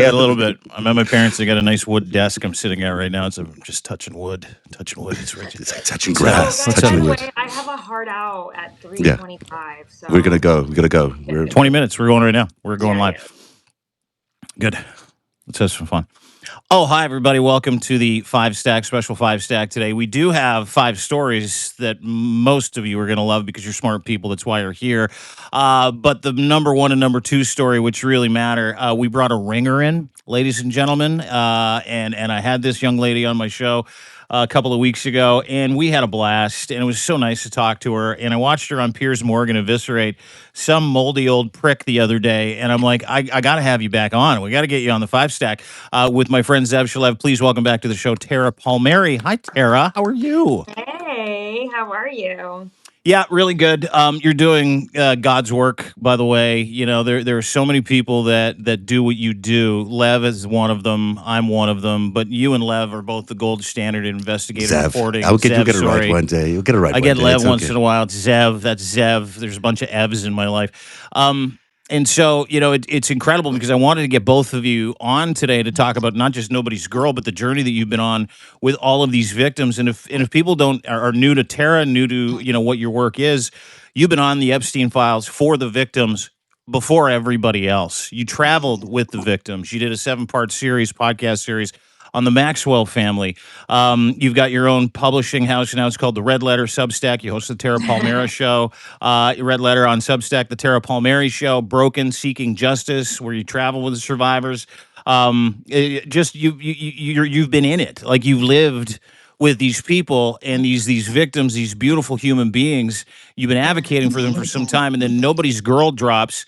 I got a little bit. I'm at my parents. They got a nice wood desk I'm sitting at right now. I'm just touching wood. Touching wood. It's right. It's like touching What's up? Oh, grass, guys, What's by up? touching the wood. way, I have a hard out at Yeah, 3:25, we're gonna so go. We gotta we go. need to We're 20 minutes. We're going right now. We're going yeah, yeah. live. Good. Let's have some fun. Oh, hi, everybody. Welcome to the FiveStack, special FiveStack today. We do have 5 stories that most of you are going to love because you're smart people. That's why you're here. But the number 1 and number 2 story, which really matter, we brought a ringer in, ladies and gentlemen. And I had this young lady on my show a couple of weeks ago, and we had a blast, and it was so nice to talk to her. And I watched her on Piers Morgan eviscerate some moldy old prick the other day, and I'm like, I got to have you back on. We got to get you on the 5-stack with my friend Zev Shalev. Please welcome back to the show, Tara Palmieri. Hi, Tara. How are you? Hey, how are you? Yeah, really good. You're doing God's work, by the way. You know, there are so many people that do what you do. Lev is one of them. I'm one of them. But you and Lev are both the gold standard in investigative Zev. reporting. You'll get it right Sorry. one day. You'll get it right I one get day. Lev It's once okay. in a while. It's Zev. That's Zev. There's a bunch of Evs in my life. And so, you know, it's incredible because I wanted to get both of you on today to talk about not just Nobody's Girl, but the journey that you've been on with all of these victims. And if people are new to Tara, new to, you know, what your work is, you've been on the Epstein files for the victims before everybody else. You traveled with the victims. You did a 7-part podcast series on the Maxwell family. You've got your own publishing house now. It's called the Red Letter Substack. You host the Tara Palmieri Show. Red Letter on Substack, the Tara Palmieri Show. Broken, Seeking Justice, where you travel with the survivors. You've been in it. Like, you've lived with these people and these victims, these beautiful human beings. You've been advocating for them for some time, and then Nobody's Girl drops.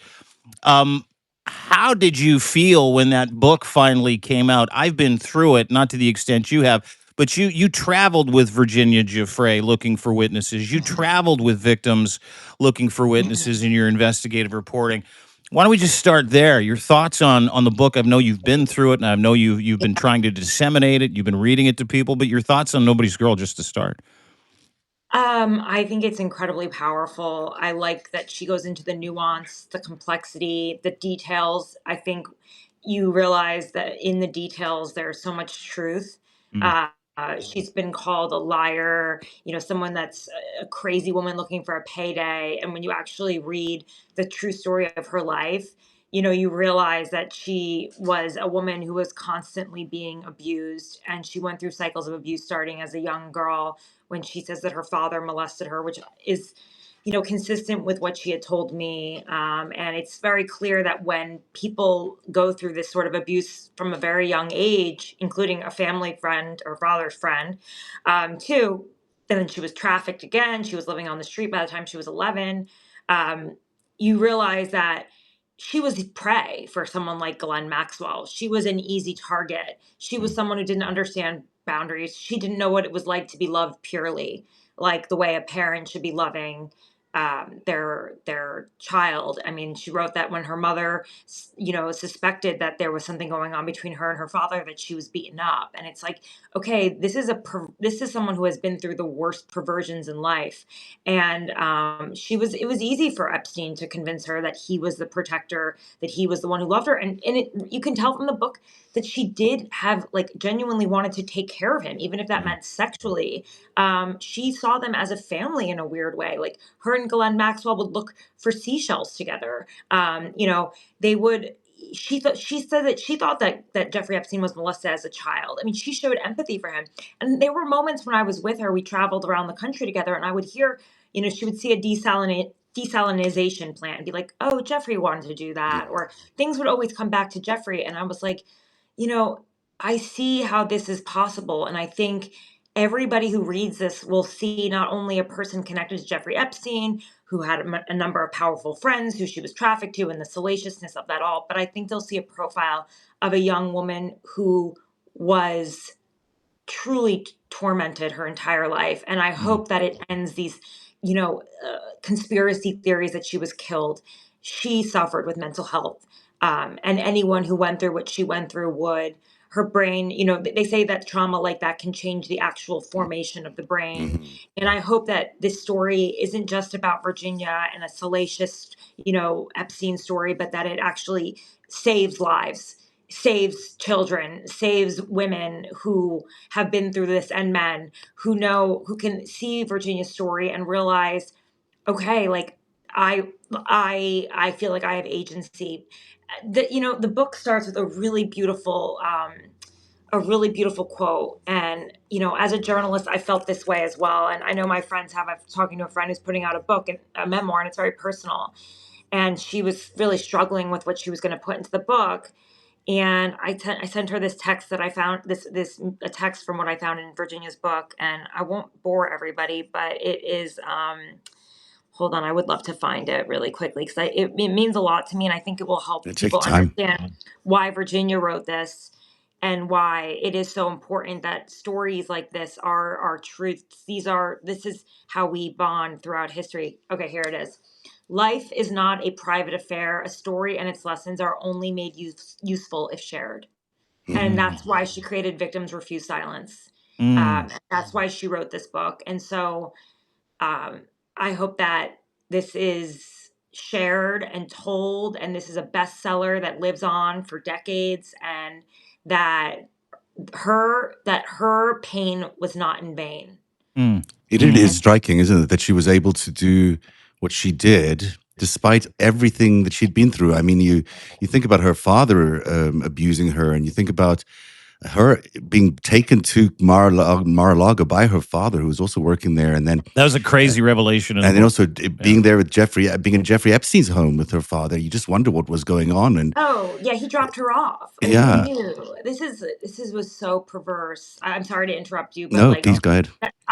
Um, how did you feel when that book finally came out? I've been through it, not to the extent you have, but you traveled with Virginia Giuffre looking for witnesses. You traveled with victims looking for witnesses in your investigative reporting. Why don't we just start there? Your thoughts on the book? I know you've been through it, and I know you've been trying to disseminate it. You've been reading it to people, but your thoughts on Nobody's Girl, just to start. I think it's incredibly powerful. I like that she goes into the nuance, the complexity, the details. I think you realize that in the details there's so much truth. Mm. She's been called a liar, someone that's a crazy woman looking for a payday. And when you actually read the true story of her life, you realize that she was a woman who was constantly being abused, and she went through cycles of abuse starting as a young girl when she says that her father molested her, which is, consistent with what she had told me. And it's very clear that when people go through this sort of abuse from a very young age, including a family friend or father's friend, too, and then she was trafficked again. She was living on the street by the time she was 11. You realize that she was prey for someone like Ghislaine Maxwell. She was an easy target. She was someone who didn't understand boundaries. She didn't know what it was like to be loved purely, like the way a parent should be loving their child. I mean, she wrote that when her mother, suspected that there was something going on between her and her father, that she was beaten up. And it's like, okay, this is someone who has been through the worst perversions in life. And it was easy for Epstein to convince her that he was the protector, that he was the one who loved her. And you can tell from the book that she did have, like, genuinely wanted to take care of him, even if that meant sexually. She saw them as a family in a weird way. Like, her and Ghislaine Maxwell would look for seashells together. They would. She said that she thought that Jeffrey Epstein was molested as a child. I mean, she showed empathy for him. And there were moments when I was with her, we traveled around the country together, and I would hear, she would see a desalinization plant and be like, oh, Jeffrey wanted to do that. Or things would always come back to Jeffrey. And I was like, I see how this is possible. And I think everybody who reads this will see not only a person connected to Jeffrey Epstein, who had a number of powerful friends who she was trafficked to, and the salaciousness of that all, but I think they'll see a profile of a young woman who was truly tormented her entire life. And I hope that it ends these, conspiracy theories that she was killed. She suffered with mental health. And anyone who went through what she went through would. Her brain, they say that trauma like that can change the actual formation of the brain. And I hope that this story isn't just about Virginia and a salacious, Epstein story, but that it actually saves lives, saves children, saves women who have been through this, and men who can see Virginia's story and realize, okay, like I feel like I have agency. The book starts with a really beautiful quote. And, as a journalist, I felt this way as well. And I know my friends have. I'm talking to a friend who's putting out a book, and a memoir, and it's very personal. And she was really struggling with what she was going to put into the book. And I sent her this text that I found, this a text from what I found in Virginia's book. And I won't bore everybody, but it is, hold on, I would love to find it really quickly, because it means a lot to me, and I think it will help Take your people time. understand why Virginia wrote this, and why it is so important that stories like this are our truths. This is how we bond throughout history. Okay, here it is. Life is not a private affair. A story and its lessons are only made useful if shared. And that's why she created Victims Refuse Silence. Mm. That's why she wrote this book. And so, um, I hope that this is shared and told, and this is a bestseller that lives on for decades, and that her pain was not in vain. Mm. It Mm. is striking, isn't it, that she was able to do what she did despite everything that she'd been through. I mean, you think about her father abusing her, and you think about her being taken to Mar-a-Lago by her father, who was also working there, and then That was a crazy revelation in the book. also being there with Jeffrey, being in Jeffrey Epstein's home with her father. You just wonder what was going on, and Oh, yeah, he dropped her off. Who yeah, knew? This was so perverse. I'm sorry to interrupt you, but no, like, please go ahead.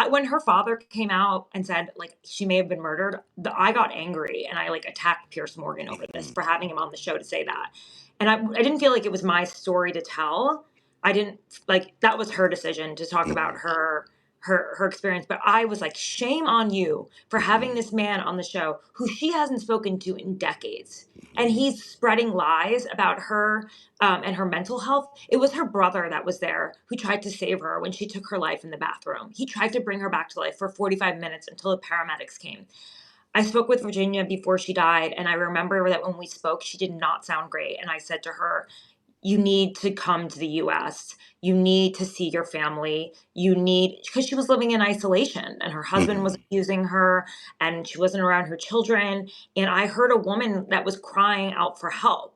when her father came out and said like she may have been murdered, I got angry, and I like attacked Pierce Morgan over this for having him on the show to say that. And I didn't feel like it was my story to tell. I didn't like that was her decision to talk about her experience. But I was like, shame on you for having this man on the show who she hasn't spoken to in decades. And he's spreading lies about her, and her mental health. It was her brother that was there who tried to save her when she took her life in the bathroom. He tried to bring her back to life for 45 minutes until the paramedics came. I spoke with Virginia before she died, and I remember that when we spoke, she did not sound great. And I said to her, you need to come to the US. You need to see your family. Because she was living in isolation, and her husband was abusing her, and she wasn't around her children. And I heard a woman that was crying out for help,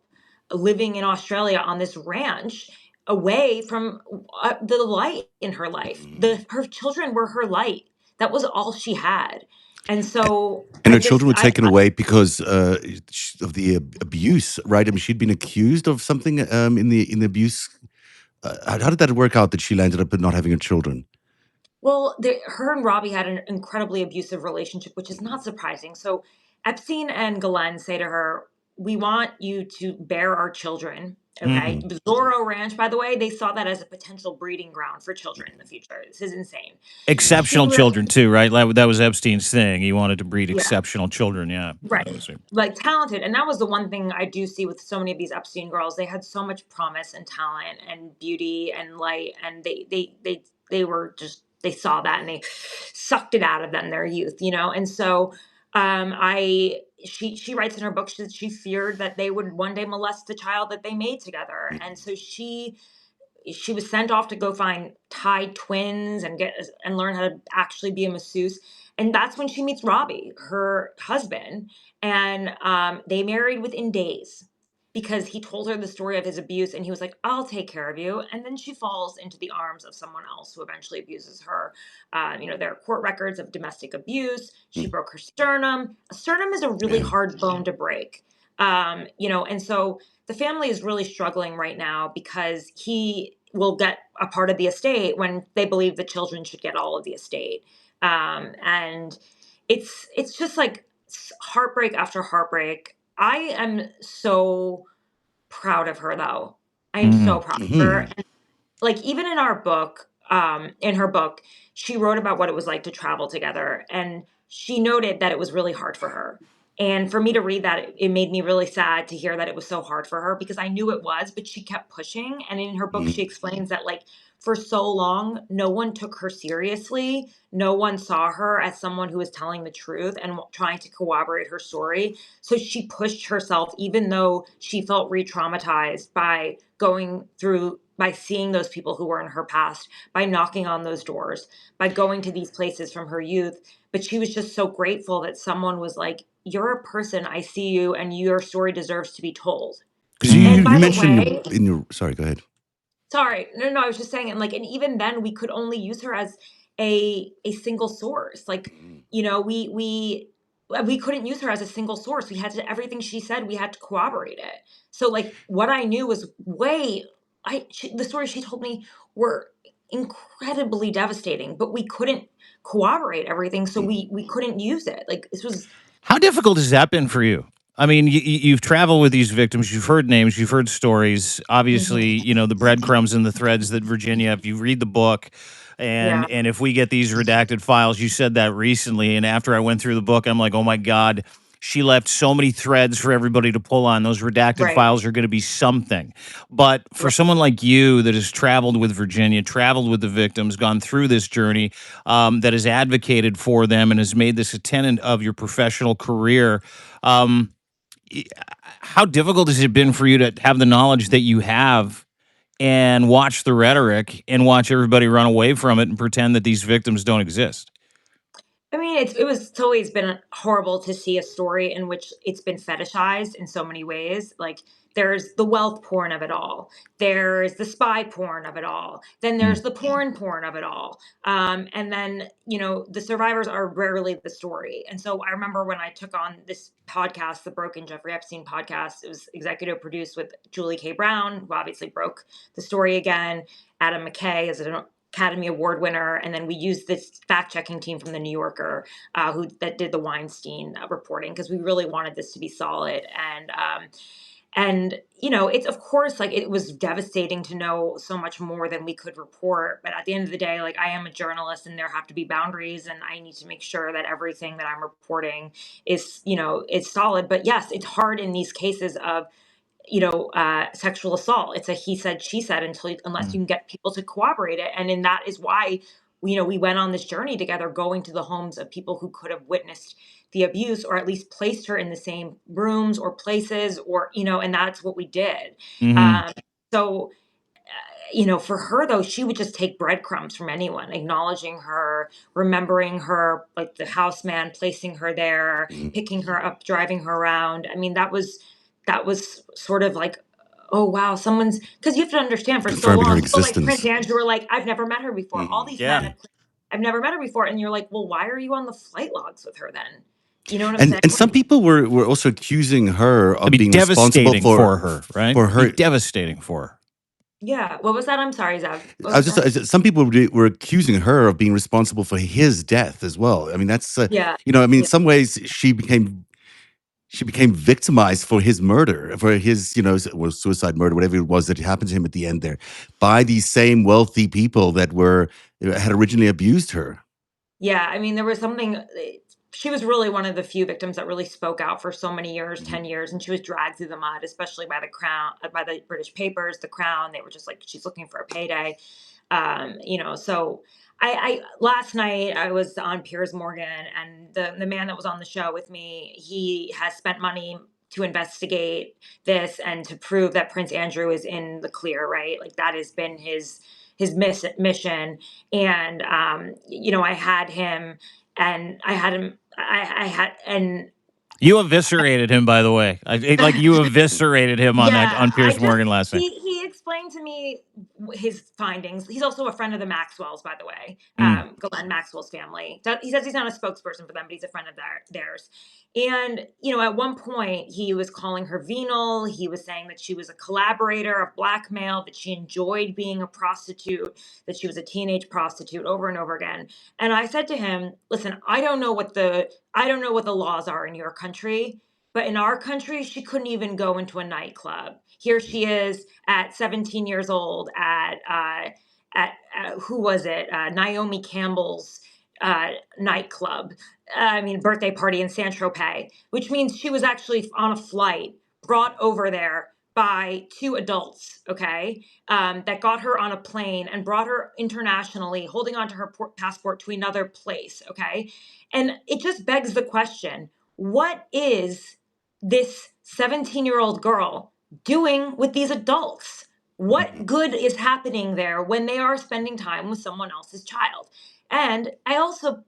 living in Australia on this ranch away from the light in her life. Her children were her light. That was all she had. And so And her children were taken away because of the abuse, right? I mean, she'd been accused of something in the abuse. How did that work out that she landed up not having her children? Well, her and Robbie had an incredibly abusive relationship, which is not surprising. So Epstein and Galen say to her, we want you to bear our children. Okay. Mm. Zorro Ranch, by the way, they saw that as a potential breeding ground for children in the future. This is insane. She Exceptional was, children too, right? That was Epstein's thing. He wanted to breed yeah. exceptional children. Yeah, Right. that was it. Like talented. And that was the one thing I do see with so many of these Epstein girls. They had so much promise and talent and beauty and light. And they were just, they saw that, and they sucked it out of them, their youth. And so, she writes in her book that she feared that they would one day molest the child that they made together. And so she was sent off to go find Thai twins and learn how to actually be a masseuse. And that's when she meets Robbie, her husband. And they married within days, because he told her the story of his abuse, and he was like, I'll take care of you. And then she falls into the arms of someone else who eventually abuses her. There are court records of domestic abuse. She broke her sternum. A sternum is a really Yeah. hard bone to break. And so the family is really struggling right now, because he will get a part of the estate when they believe the children should get all of the estate. And it's just like heartbreak after heartbreak. I am so proud of her, though. I am so Mm. proud of her. And like, even in our book, in her book, she wrote about what it was like to travel together, and she noted that it was really hard for her. And for me to read that, it made me really sad to hear that it was so hard for her, because I knew it was, but she kept pushing. And in her book, she Mm. explains that, like, for so long, no one took her seriously. No one saw her as someone who was telling the truth and trying to corroborate her story. So she pushed herself, even though she felt re-traumatized by going through, by seeing those people who were in her past, by knocking on those doors, by going to these places from her youth. But she was just so grateful that someone was like, you're a person, I see you, and your story deserves to be told. Because And you by the mentioned way, in your sorry, go ahead. sorry, no, I was just saying, and like, and even then, we could only use her as a single source. Like, Mm. you know, we couldn't use her as a single source. We had to, everything she said, we had to corroborate it. So like, what I knew was the stories she told me were incredibly devastating, but we couldn't corroborate everything, so Mm. we couldn't use it. Like, this was, How difficult has that been for you? I mean, you've traveled with these victims, you've heard names, you've heard stories. Obviously, Mhm. you know the breadcrumbs and the threads that Virginia. If you read the book, Yeah, and if we get these redacted files, you said that recently, and after I went through the book, I'm like, oh my god, she left so many threads for everybody to pull on. Those redacted right, files are going to be something. But for right. someone like you that has traveled with Virginia, traveled with the victims, gone through this journey, that has advocated for them and has made this a tenet of your professional career. Um, how difficult has it been for you to have the knowledge that you have and watch the rhetoric and watch everybody run away from it and pretend that these victims don't exist? I mean, it's always been horrible to see a story in which it's been fetishized in so many ways. Like, there's the wealth porn of it all. There's the spy porn of it all. Then Mm. there's the porn of it all. And then, the survivors are rarely the story. And so I remember when I took on this podcast, the Broken Jeffrey Epstein podcast, it was executive produced with Julie K. Brown, who obviously broke the story again. Adam McKay is an Academy Award winner, and then we used this fact-checking team from the New Yorker, who that did the Weinstein reporting, because we really wanted this to be solid. And it's, of course, like, it was devastating to know so much more than we could report. But at the end of the day, like, I am a journalist, and there have to be boundaries, and I need to make sure that everything that I'm reporting is solid. But yes, it's hard in these cases of sexual assault. It's a he said, she said, unless Mm. you can get people to corroborate it. And then that is why, we went on this journey together, going to the homes of people who could have witnessed the abuse, or at least placed her in the same rooms or places, and that's what we did. Hmm. Um, so, for her, though, she would just take breadcrumbs from anyone, acknowledging her, remembering her, like the house man placing her there, Mm. picking her up, driving her around. I mean, that was sort of like, oh wow, someone's, because you have to understand, for so Confirming her long, people like Prince existence. Andrew were like, I've never met her before. All Mhm. these men, Yeah. Yeah. I've never met her before, and you're like, well, why are you on the flight logs with her then? You know what I'm And saying? some people were also accusing her It'd of be being responsible devastating for her, right? for It'd be her. devastating for her. Yeah. What was that? I'm sorry, Zev. What I was was that? just some people were accusing her of being responsible for his death as well. I mean, that's Yeah. I mean, in Yeah. some ways, she became victimized for his murder, for his suicide murder, whatever it was that happened to him at the end there, by these same wealthy people that had originally abused her. Yeah, I mean, there was something. She was really one of the few victims that really spoke out for so many years, Mhm. 10 years, and she was dragged through the mud, especially by the Crown, by the British papers, the Crown. They were just like, she's looking for a payday. So I last night I was on Piers Morgan, and the man that was on the show with me, he has spent money to investigate this and to prove that Prince Andrew is in the clear, right? Like, that has been his mission. And I had him, and I had him, I had, and You eviscerated him, by the way. Like you eviscerated him on that yeah, on Piers Morgan last night. he explained to me his findings. He's also a friend of the Maxwells, by the way, Mm. Glenn Maxwell's family. He says he's not a spokesperson for them, but he's a friend of theirs. And at one point he was calling her venal. He was saying that she was a collaborator of blackmail, that she enjoyed being a prostitute, that she was a teenage prostitute, over and over again. And I said to him, "Listen, I don't know what the laws are in your country." But in our country, she couldn't even go into a nightclub. Here she is at 17 years old at who was it? Naomi Campbell's nightclub, birthday party in Saint-Tropez, which means she was actually on a flight brought over there by two adults, okay, that got her on a plane and brought her internationally, holding onto her passport to another place, okay? And it just begs the question, what is this 17-year-old girl doing with these adults? What good is happening there when they are spending time with someone else's child? And I also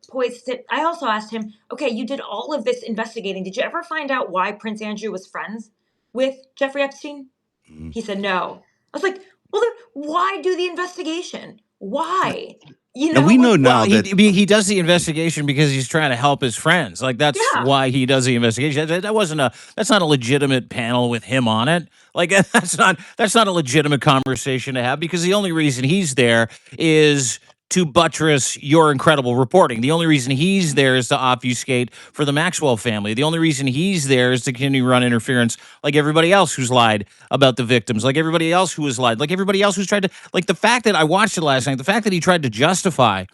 asked him, okay, you did all of this investigating. Did you ever find out why Prince Andrew was friends with Jeffrey Epstein? He said no. I was like, well, then why do the investigation? Why? Now we know now Well, that he does the investigation because he's trying to help his friends. Like that's Yeah. why he does the investigation. That's not a legitimate panel with him on it. Like that's not a legitimate conversation to have because the only reason he's there is to buttress your incredible reporting. The only reason he's there is to obfuscate for the Maxwell family. The only reason he's there is to continue to run interference like everybody else who's lied about the victims, like everybody else who has lied, like everybody else who's tried to, like the fact that I watched it last night, the fact that he tried to justify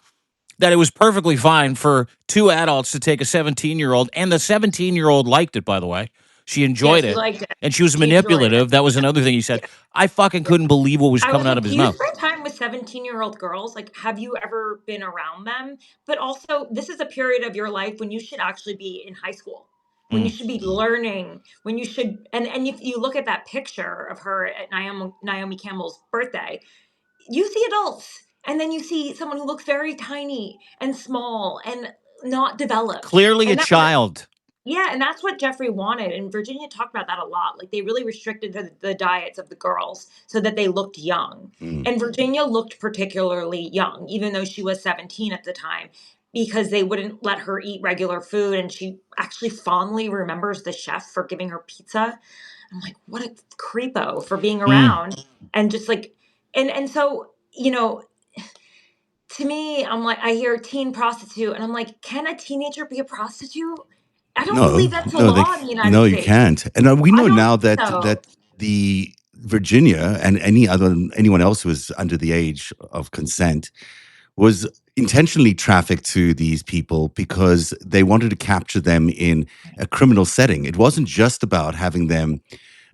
that it was perfectly fine for two adults to take a 17-year-old, and the 17-year-old liked it, by the way. She enjoyed she it. liked it. And she was She enjoyed manipulative. it. That was another thing he said. I fucking couldn't believe what was I was coming out like, of his do you mouth. spend time with 17-year-old girls? Like, have you ever been around them? But also, this is a period of your life when you should actually be in high school, when you should be learning, when you should, and if you look at that picture of her at Naomi Campbell's birthday, you see adults, and then you see someone who looks very tiny and small and not developed. Clearly a And that's child. Yeah, and that's what Jeffrey wanted. And Virginia talked about that a lot. Like they really restricted the diets of the girls so that they looked young. And Virginia looked particularly young, even though she was 17 at the time, because they wouldn't let her eat regular food. And she actually fondly remembers the chef for giving her pizza. I'm like, what a creepo for being around. And just like, and so, to me, I'm like, I hear teen prostitute, and I'm like, can a teenager be a prostitute? I don't believe that's a law in the United no, you States. can't. And we know I don't now think that so. the Virginia and anyone else who was under the age of consent was intentionally trafficked to these people because they wanted to capture them in a criminal setting. It wasn't just about having them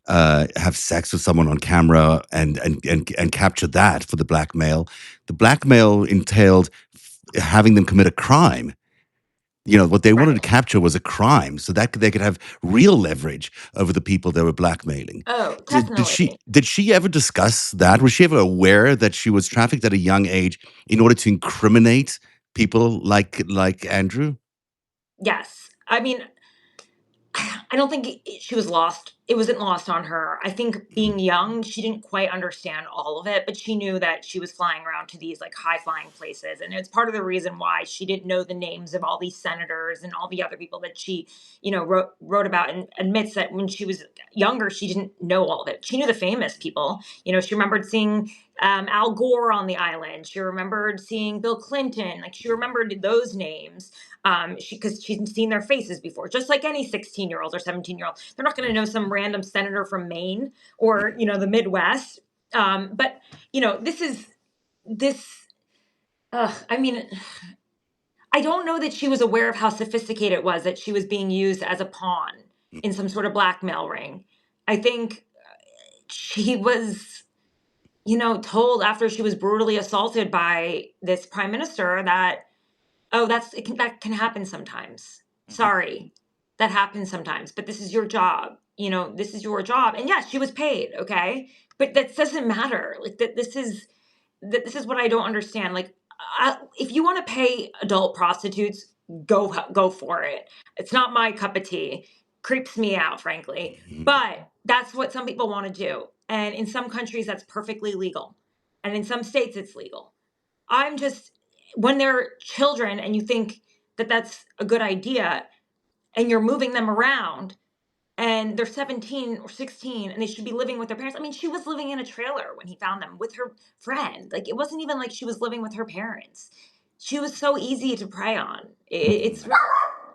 have sex with someone on camera and capture that for the blackmail. The blackmail entailed having them commit a crime. What they wanted to capture was a crime, so that they could have real leverage over the people they were blackmailing. Oh, Did definitely. she ever discuss that? Was she ever aware that she was trafficked at a young age in order to incriminate people like Andrew? Yes. I don't think she was lost. It wasn't lost on her. I think being young, she didn't quite understand all of it, but she knew that she was flying around to these like high flying places. And it's part of the reason why she didn't know the names of all these senators and all the other people that she, wrote about, and admits that when she was younger, she didn't know all of it. She knew the famous people. She remembered seeing Al Gore on the island. She remembered seeing Bill Clinton. Like she remembered those names. Because she'd seen their faces before, just like any 16-year-old or 17-year-old. They're not going to know some random senator from Maine or, the Midwest. But, this, I don't know that she was aware of how sophisticated it was that she was being used as a pawn in some sort of blackmail ring. I think she was, told after she was brutally assaulted by this prime minister that, oh, that can happen sometimes. Sorry, that happens sometimes. But this is your job. This is your job. And yes, she was paid. Okay, but that doesn't matter. Like that. This is what I don't understand. Like, if you want to pay adult prostitutes, go for it. It's not my cup of tea. Creeps me out, frankly. But that's what some people want to do. And in some countries, that's perfectly legal. And in some states, it's legal. I'm just, when they're children and you think that that's a good idea and you're moving them around and they're 17 or 16 and they should be living with their parents. She was living in a trailer when he found them with her friend. Like, it wasn't even like she was living with her parents. She was so easy to prey on. It's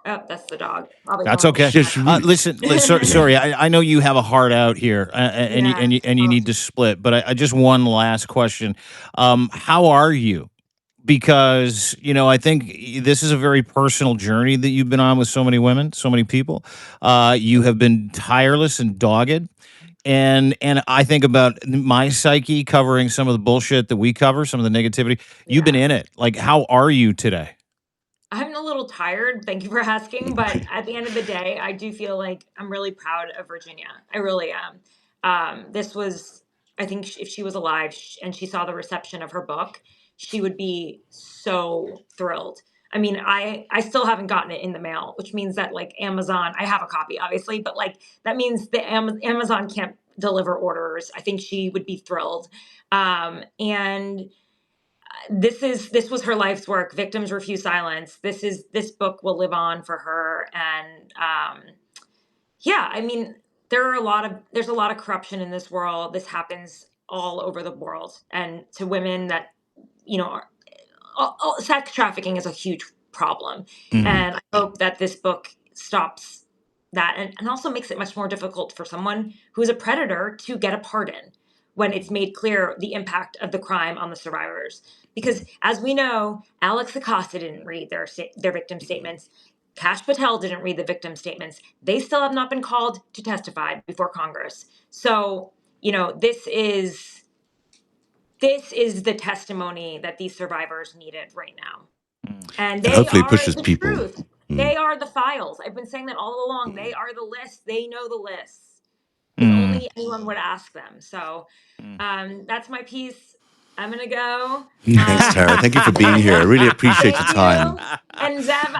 oh, that's the dog. Probably That's going. okay. Listen, sorry, I know you have a heart out here, and you need to split. But I just one last question. How are you because I think this is a very personal journey that you've been on with so many women, so many people. You have been tireless and dogged, and I think about my psyche covering some of the bullshit that we cover, some of the negativity. You've been Yeah. in it. Like, how are you today? I'm a little tired, thank you for asking, but at the end of the day, I do feel like I'm really proud of Virginia. I really am. This was, I think, if she was alive and she saw the reception of her book, she would be so thrilled. I mean, I still haven't gotten it in the mail, which means that like Amazon, I have a copy obviously, but like that means the Amazon can't deliver orders. I think she would be thrilled. And this was her life's work. Victims Refuse Silence. This book will live on for her. And yeah, I mean, there's a lot of corruption in this world. This happens all over the world, and to women that are, sex trafficking is a huge problem. Mhm. And I hope that this book stops that, and also makes it much more difficult for someone who's a predator to get a pardon when it's made clear the impact of the crime on the survivors. Because as we know, Alex Acosta didn't read their victim statements. Kash Patel didn't read the victim statements. They still have not been called to testify before Congress. So, this is the testimony that these survivors needed right now. Mm. And And they hopefully it are pushes the people. truth. Mm. They are the files. I've been saying that all along. They are the list. They know the lists. If Mm. only anyone would ask them. So Mm. that's my piece. I'm gonna go. Thanks, Tara. Thank you for being here. I really appreciate your Thank time. you. And Zev,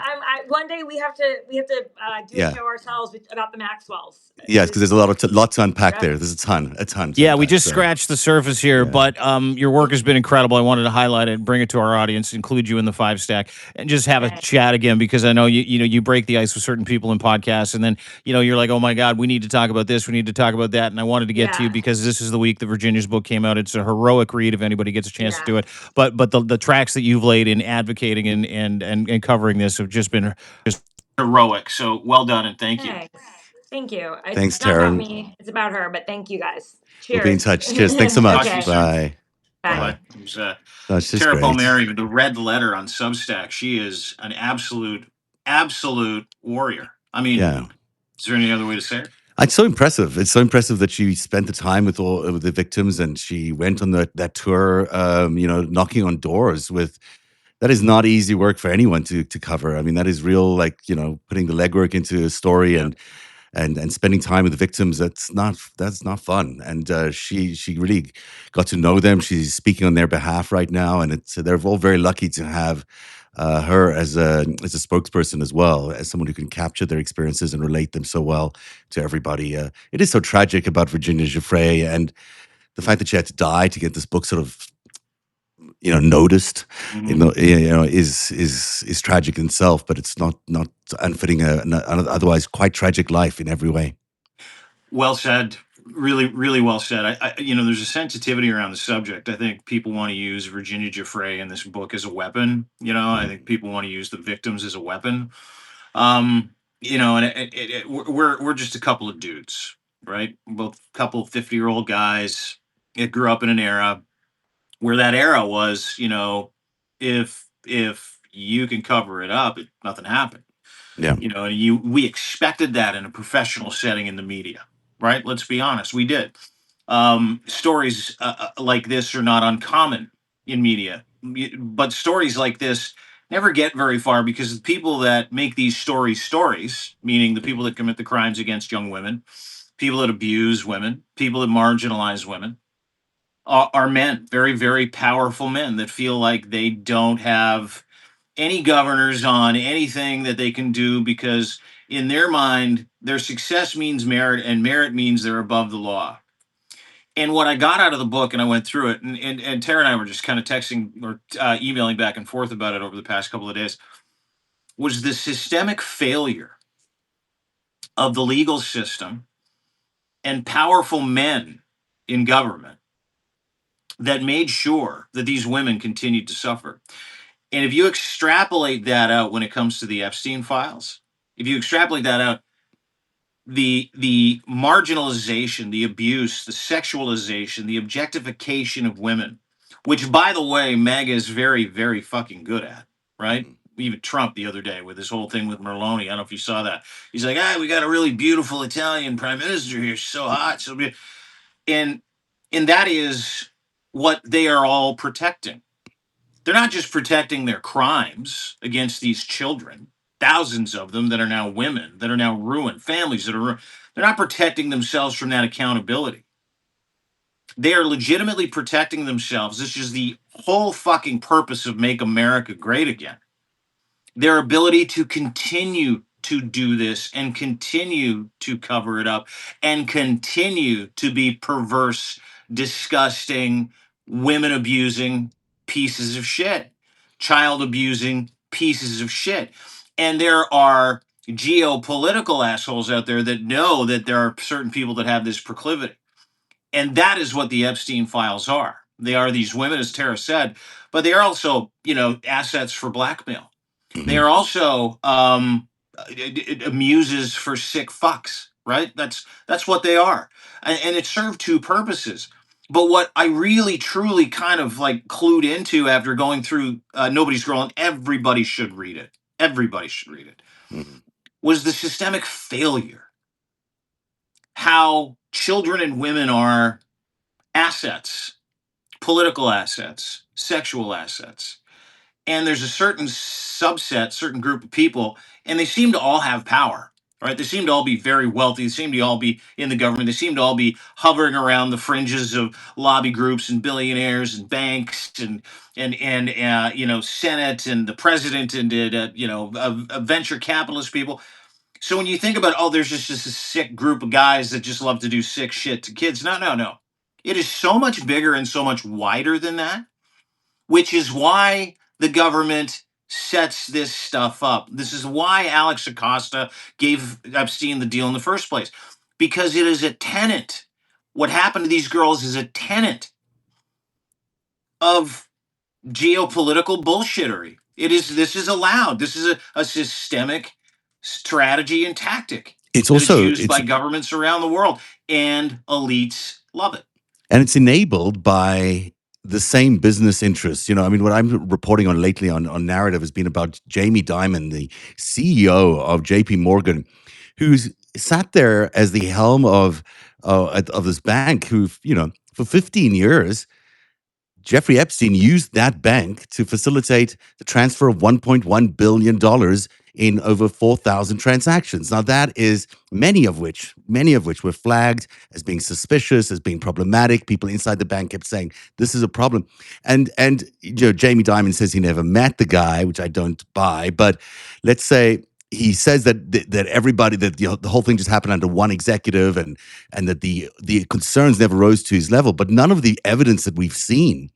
one day we have to do a Yeah. show ourselves about the Maxwells. Yes, because there's a lot to unpack Yep. there. There's a ton to Yeah, we unpack. just So, scratched the surface here, yeah. but your work has been incredible. I wanted to highlight it and bring it to our audience, include you in the five stack, and just have a Thanks. chat again because I know you break the ice with certain people in podcasts, and then you're like, oh my god, we need to talk about this, we need to talk about that, and I wanted to get to you Yeah. because this is the week that Virginia's book came out. It's a heroic read if anybody gets a chance to Yeah. do it. But the tracks that you've laid in advocating and covering this have just been just heroic. So well done and thank you. Thanks. Thank you. Thanks, It's not Tara. about And me. It's about her. But thank you guys. we'll be in Cheers. touch. Cheers. Thanks so Talk to you much. Okay. soon. Bye. Bye Bye. bye. Bye. It was That's just Tara great. Palmieri, the red letter on Substack. She is an absolute warrior. I mean, Yeah. is there any other way to say it? It's so impressive. It's so impressive that she spent the time with all of the victims and she went on that tour, knocking on doors with. That is not easy work for anyone to cover. I mean, that is real, like, putting the legwork into a story Yeah. and spending time with the victims. That's not fun. And she really got to know them. She's speaking on their behalf right now, and they're all very lucky to have her as a spokesperson as well, as someone who can capture their experiences and relate them so well to everybody. It is so tragic about Virginia Giuffre and the fact that she had to die to get this book sort of noticed, Mhm. is tragic in itself, but it's not unfitting an otherwise quite tragic life in every way. Well said. Really, really well said. There's a sensitivity around the subject. I think people want to use Virginia Giuffre in this book as a weapon. I think people want to use the victims as a weapon. Um, and we're just a couple of dudes, right? Both couple 50-year-old guys. It grew up in an era where that era was, if you can cover it up, nothing happened. Yeah. And we expected that in a professional setting in the media, right? Let's be honest, we did. Stories like this are not uncommon in media, but stories like this never get very far because the people that make these stories, meaning the people that commit the crimes against young women, people that abuse women, people that marginalize women, are men, very, very powerful men that feel like they don't have any governors on anything that they can do because in their mind, their success means merit and merit means they're above the law. And what I got out of the book, and I went through it, and Tara and I were just kind of texting or emailing back and forth about it over the past couple of days, was the systemic failure of the legal system and powerful men in government that made sure that these women continued to suffer. And if you extrapolate that out when it comes to the Epstein files, if you extrapolate that out, the marginalization, the abuse, the sexualization, the objectification of women which, by the way, MAGA is very, very fucking good at, right? Even Trump the other day with his whole thing with Merloni. I don't know if you saw that. He's like, we got a really beautiful Italian prime minister here. She's so hot. So be-" and that is what they are all protecting. They're not just protecting their crimes against these children, thousands of them that are now women, that are now ruined, families that are ruined. They're not protecting themselves from that accountability. They are legitimately protecting themselves. This is the whole fucking purpose of Make America Great Again. Their ability to continue to do this and continue to cover it up and continue to be perverse, disgusting, women abusing pieces of shit, child abusing pieces of shit. And there are geopolitical assholes out there that know that there are certain people that have this proclivity. And that is what the Epstein files are. They are these women, as Tara said, but they are also, assets for blackmail. They are also muses for sick fucks, right? That's what they are, and it served two purposes. But what I really, truly kind of like clued into after going through Nobody's Girl, and everybody should read it. Everybody should read it. Was the systemic failure. How children and women are assets, political assets, sexual assets. And there's a certain subset, certain group of people, and they seem to all have power, right? They seem to all be very wealthy. They seem to all be in the government. They seem to all be hovering around the fringes of lobby groups and billionaires and banks and Senate and the president and venture capitalist people. So when you think about, there's just this sick group of guys that just love to do sick shit to kids. No. It is so much bigger and so much wider than that, which is why the government sets this stuff up. This is why Alex Acosta gave Epstein the deal in the first place, because it is a tenet. What happened to these girls is a tenet of geopolitical bullshittery. This is allowed. This is a systemic strategy and tactic. It's that is also used by governments around the world, and elites love it. And it's enabled by the same business interests. I mean, what I'm reporting on lately on Narrative has been about Jamie Dimon, the CEO of JP Morgan, who's sat there as the helm of this bank who, for 15 years, Jeffrey Epstein used that bank to facilitate the transfer of $1.1 billion in over 4,000 transactions. Now, that is many of which were flagged as being suspicious, as being problematic. People inside the bank kept saying, this is a problem. And Jamie Dimon says he never met the guy, which I don't buy. But let's say he says that everybody, that the whole thing just happened under one executive, and that the concerns never rose to his level. But none of the evidence that we've seen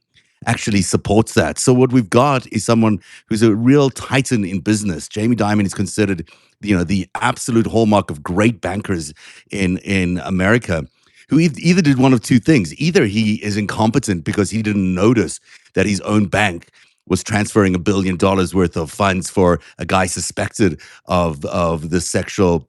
actually supports that. So what we've got is someone who's a real titan in business. Jamie Dimon is considered, the absolute hallmark of great bankers in America, who either did one of two things. Either he is incompetent because he didn't notice that his own bank was transferring $1 billion worth of funds for a guy suspected of the sexual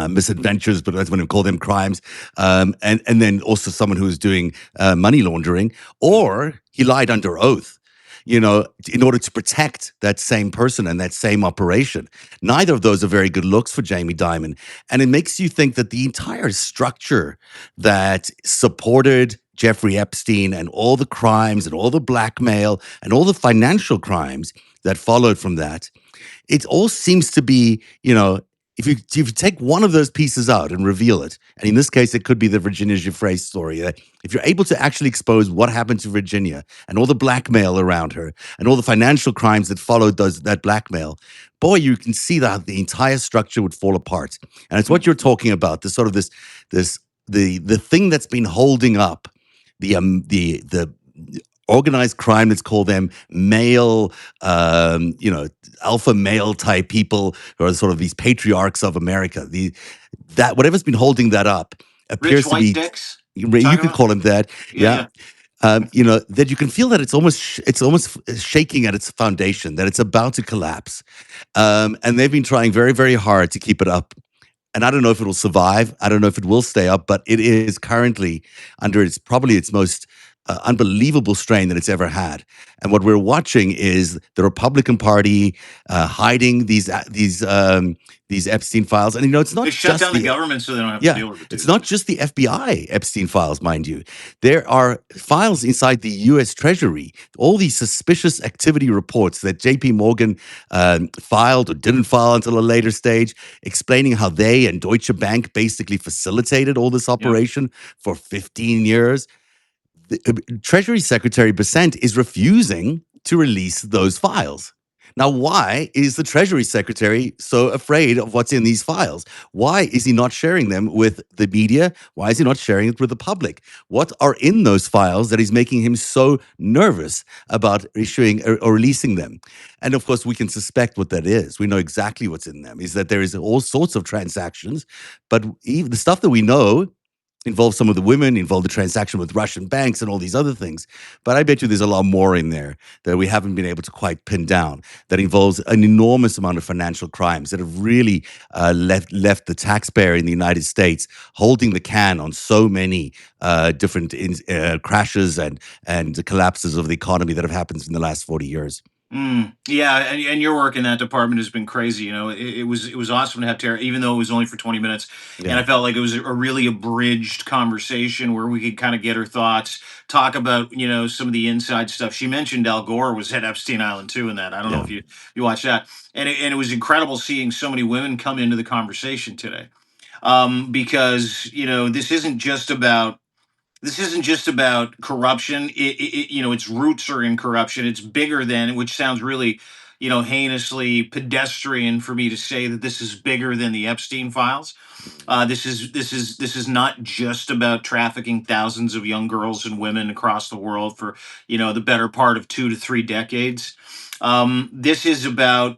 misadventures, but that's when we call them crimes, and then also someone who was doing money laundering, or he lied under oath, in order to protect that same person and that same operation. Neither of those are very good looks for Jamie Dimon, and it makes you think that the entire structure that supported Jeffrey Epstein and all the crimes and all the blackmail and all the financial crimes that followed from that, it all seems to be, if you take one of those pieces out and reveal it, and in this case, it could be the Virginia Giuffre story, if you're able to actually expose what happened to Virginia and all the blackmail around her and all the financial crimes that followed that blackmail, boy, you can see that the entire structure would fall apart. And it's what you're talking about, the thing that's been holding up the organized crime, let's call them male, alpha male type people who are sort of these patriarchs of America. That whatever's been holding that up appears Rich white to be dicks. You can call them that. Yeah. That you can feel that it's almost shaking at its foundation, that it's about to collapse. And they've been trying very, very hard to keep it up. And I don't know if it'll survive. I don't know if it will stay up, but it is currently under probably its most unbelievable strain that it's ever had. And what we're watching is the Republican Party hiding these Epstein files. And it's not They shut just down the government so they don't have to yeah, deal with it. it's not just the FBI Epstein files, mind you. There are files inside the U.S. Treasury, all these suspicious activity reports that J.P. Morgan filed or didn't file until a later stage, explaining how they and Deutsche Bank basically facilitated all this operation for 15 years. The Treasury Secretary Bessent is refusing to release those files. Now, why is the Treasury Secretary so afraid of what's in these files? Why is he not sharing them with the media? Why is he not sharing it with the public? What are in those files that is making him so nervous about issuing or releasing them? And of course, we can suspect what that is. We know exactly what's in them, is that there is all sorts of transactions, but even the stuff that we know involve some of the women, involve the transaction with Russian banks and all these other things. But I bet you there's a lot more in there that we haven't been able to quite pin down, that involves an enormous amount of financial crimes that have really left the taxpayer in the United States holding the can on so many different crashes and collapses of the economy that have happened in the last 40 years. Yeah, and your work in that department has been crazy. It was awesome to have Tara, even though it was only for 20 minutes, and I felt like it was a really abridged conversation where we could kind of get her thoughts, talk about some of the inside stuff. She mentioned Al Gore was at Epstein Island too, in that. I don't know if you watched that, and it was incredible seeing so many women come into the conversation today, because this isn't just about corruption. Its roots are in corruption. It's bigger than, which sounds really, heinously pedestrian for me to say that this is bigger than the Epstein files. This is not just about trafficking thousands of young girls and women across the world for the better part of 2 to 3 decades. This is about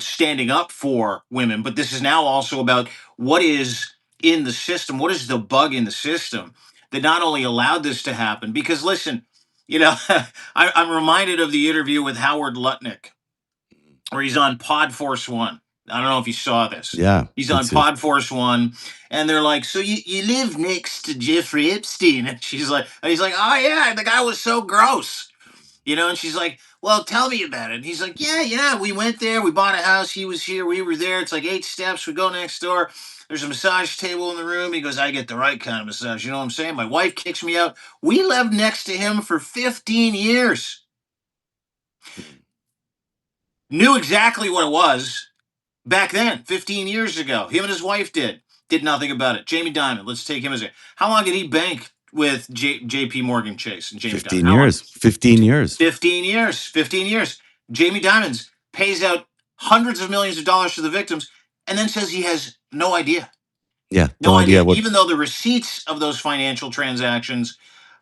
standing up for women, but this is now also about what is in the system. What is the bug in the system that not only allowed this to happen? Because listen, I'm reminded of the interview with Howard Lutnick, where he's on Pod Force One. I don't know if you saw this. Yeah, He's on Pod Force One, and they're like, "So you live next to Jeffrey Epstein?" And he's like, "Oh yeah, the guy was so gross." And she's like, "Well, tell me about it." And he's like, "Yeah, we went there. We bought a house. He was here. We were there. It's like 8 steps. We go next door. There's a massage table in the room." He goes, "I get the right kind of massage. You know what I'm saying? My wife kicks me out. We lived next to him for 15 years. Knew exactly what it was back then, 15 years ago. Him and his wife did nothing about it." Jamie Dimon, let's take him as a. How long did he bank with J.P. Morgan Chase and Jamie 15 Dimon? How long? years. 15 years. 15 years. 15 years. Jamie Dimon pays out hundreds of millions of dollars to the victims and then says he has no idea. Yeah, No idea. what. Even though the receipts of those financial transactions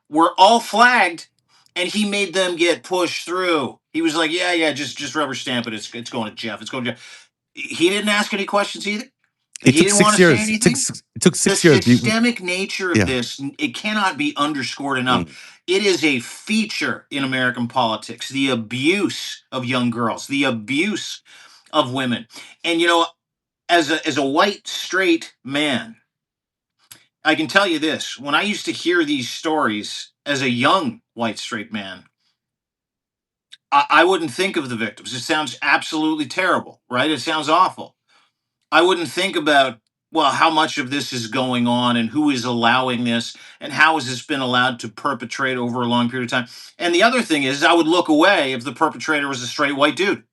were all flagged and he made them get pushed through. He was like, yeah, just rubber stamp it. It's going to Jeff. It's going to Jeff. He didn't ask any questions either. It He took didn't want 6 to say years. anything. It took 6 The years. systemic nature of Yeah. this, it cannot be underscored enough. It is a feature in American politics, the abuse of young girls, the abuse of women. And as a white straight man, I can tell you this: when I used to hear these stories as a young white straight man, I wouldn't think of the victims. It sounds absolutely terrible, right? It sounds awful. I wouldn't think about, well, how much of this is going on and who is allowing this and how has this been allowed to perpetrate over a long period of time. And the other thing is, I would look away if the perpetrator was a straight white dude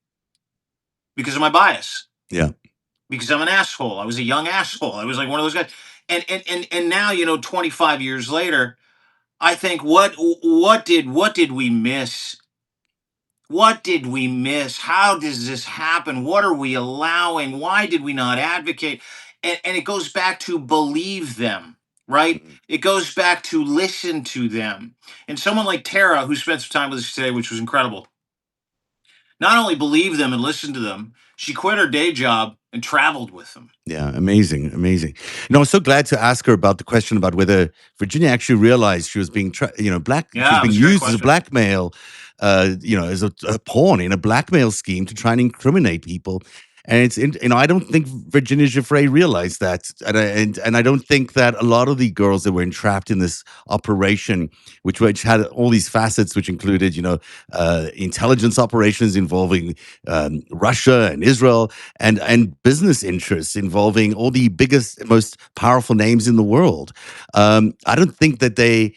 because of my bias. Yeah. Because I'm an asshole. I was a young asshole. I was like one of those guys. And now, 25 years later, I think what did we miss? What did we miss? How does this happen? What are we allowing? Why did we not advocate? And it goes back to believe them, right? It goes back to listen to them. And someone like Tara, who spent some time with us today, which was incredible, not only believed them and listened to them, she quit her day job and traveled with them. Yeah, amazing. I was so glad to ask her about the question about whether Virginia actually realized she was being, she was being used as a blackmail, as a pawn in a blackmail scheme to try and incriminate people. And I don't think Virginia Giuffre realized that, and I don't think that a lot of the girls that were entrapped in this operation, which had all these facets, which included, intelligence operations involving Russia and Israel, and business interests involving all the biggest, most powerful names in the world. I don't think that they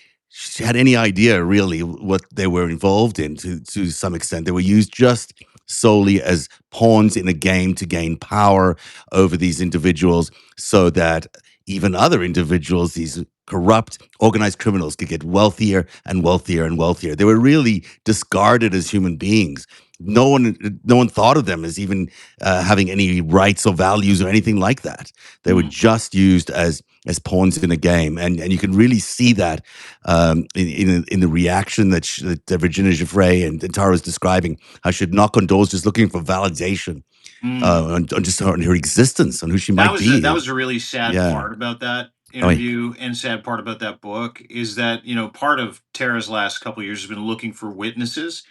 had any idea really what they were involved in. To some extent, they were used just solely as pawns in a game to gain power over these individuals, so that even other individuals, these corrupt organized criminals, could get wealthier and wealthier and wealthier. They were really discarded as human beings. No one thought of them as even having any rights or values or anything like that. They were just used as pawns in a game, and you can really see that in the reaction that Virginia Giuffre and Tara was describing, how she'd knock on doors just looking for validation on just on her existence, on who she might be. That was a really sad part about that interview, and sad part about that book is that, part of Tara's last couple of years has been looking for witnesses,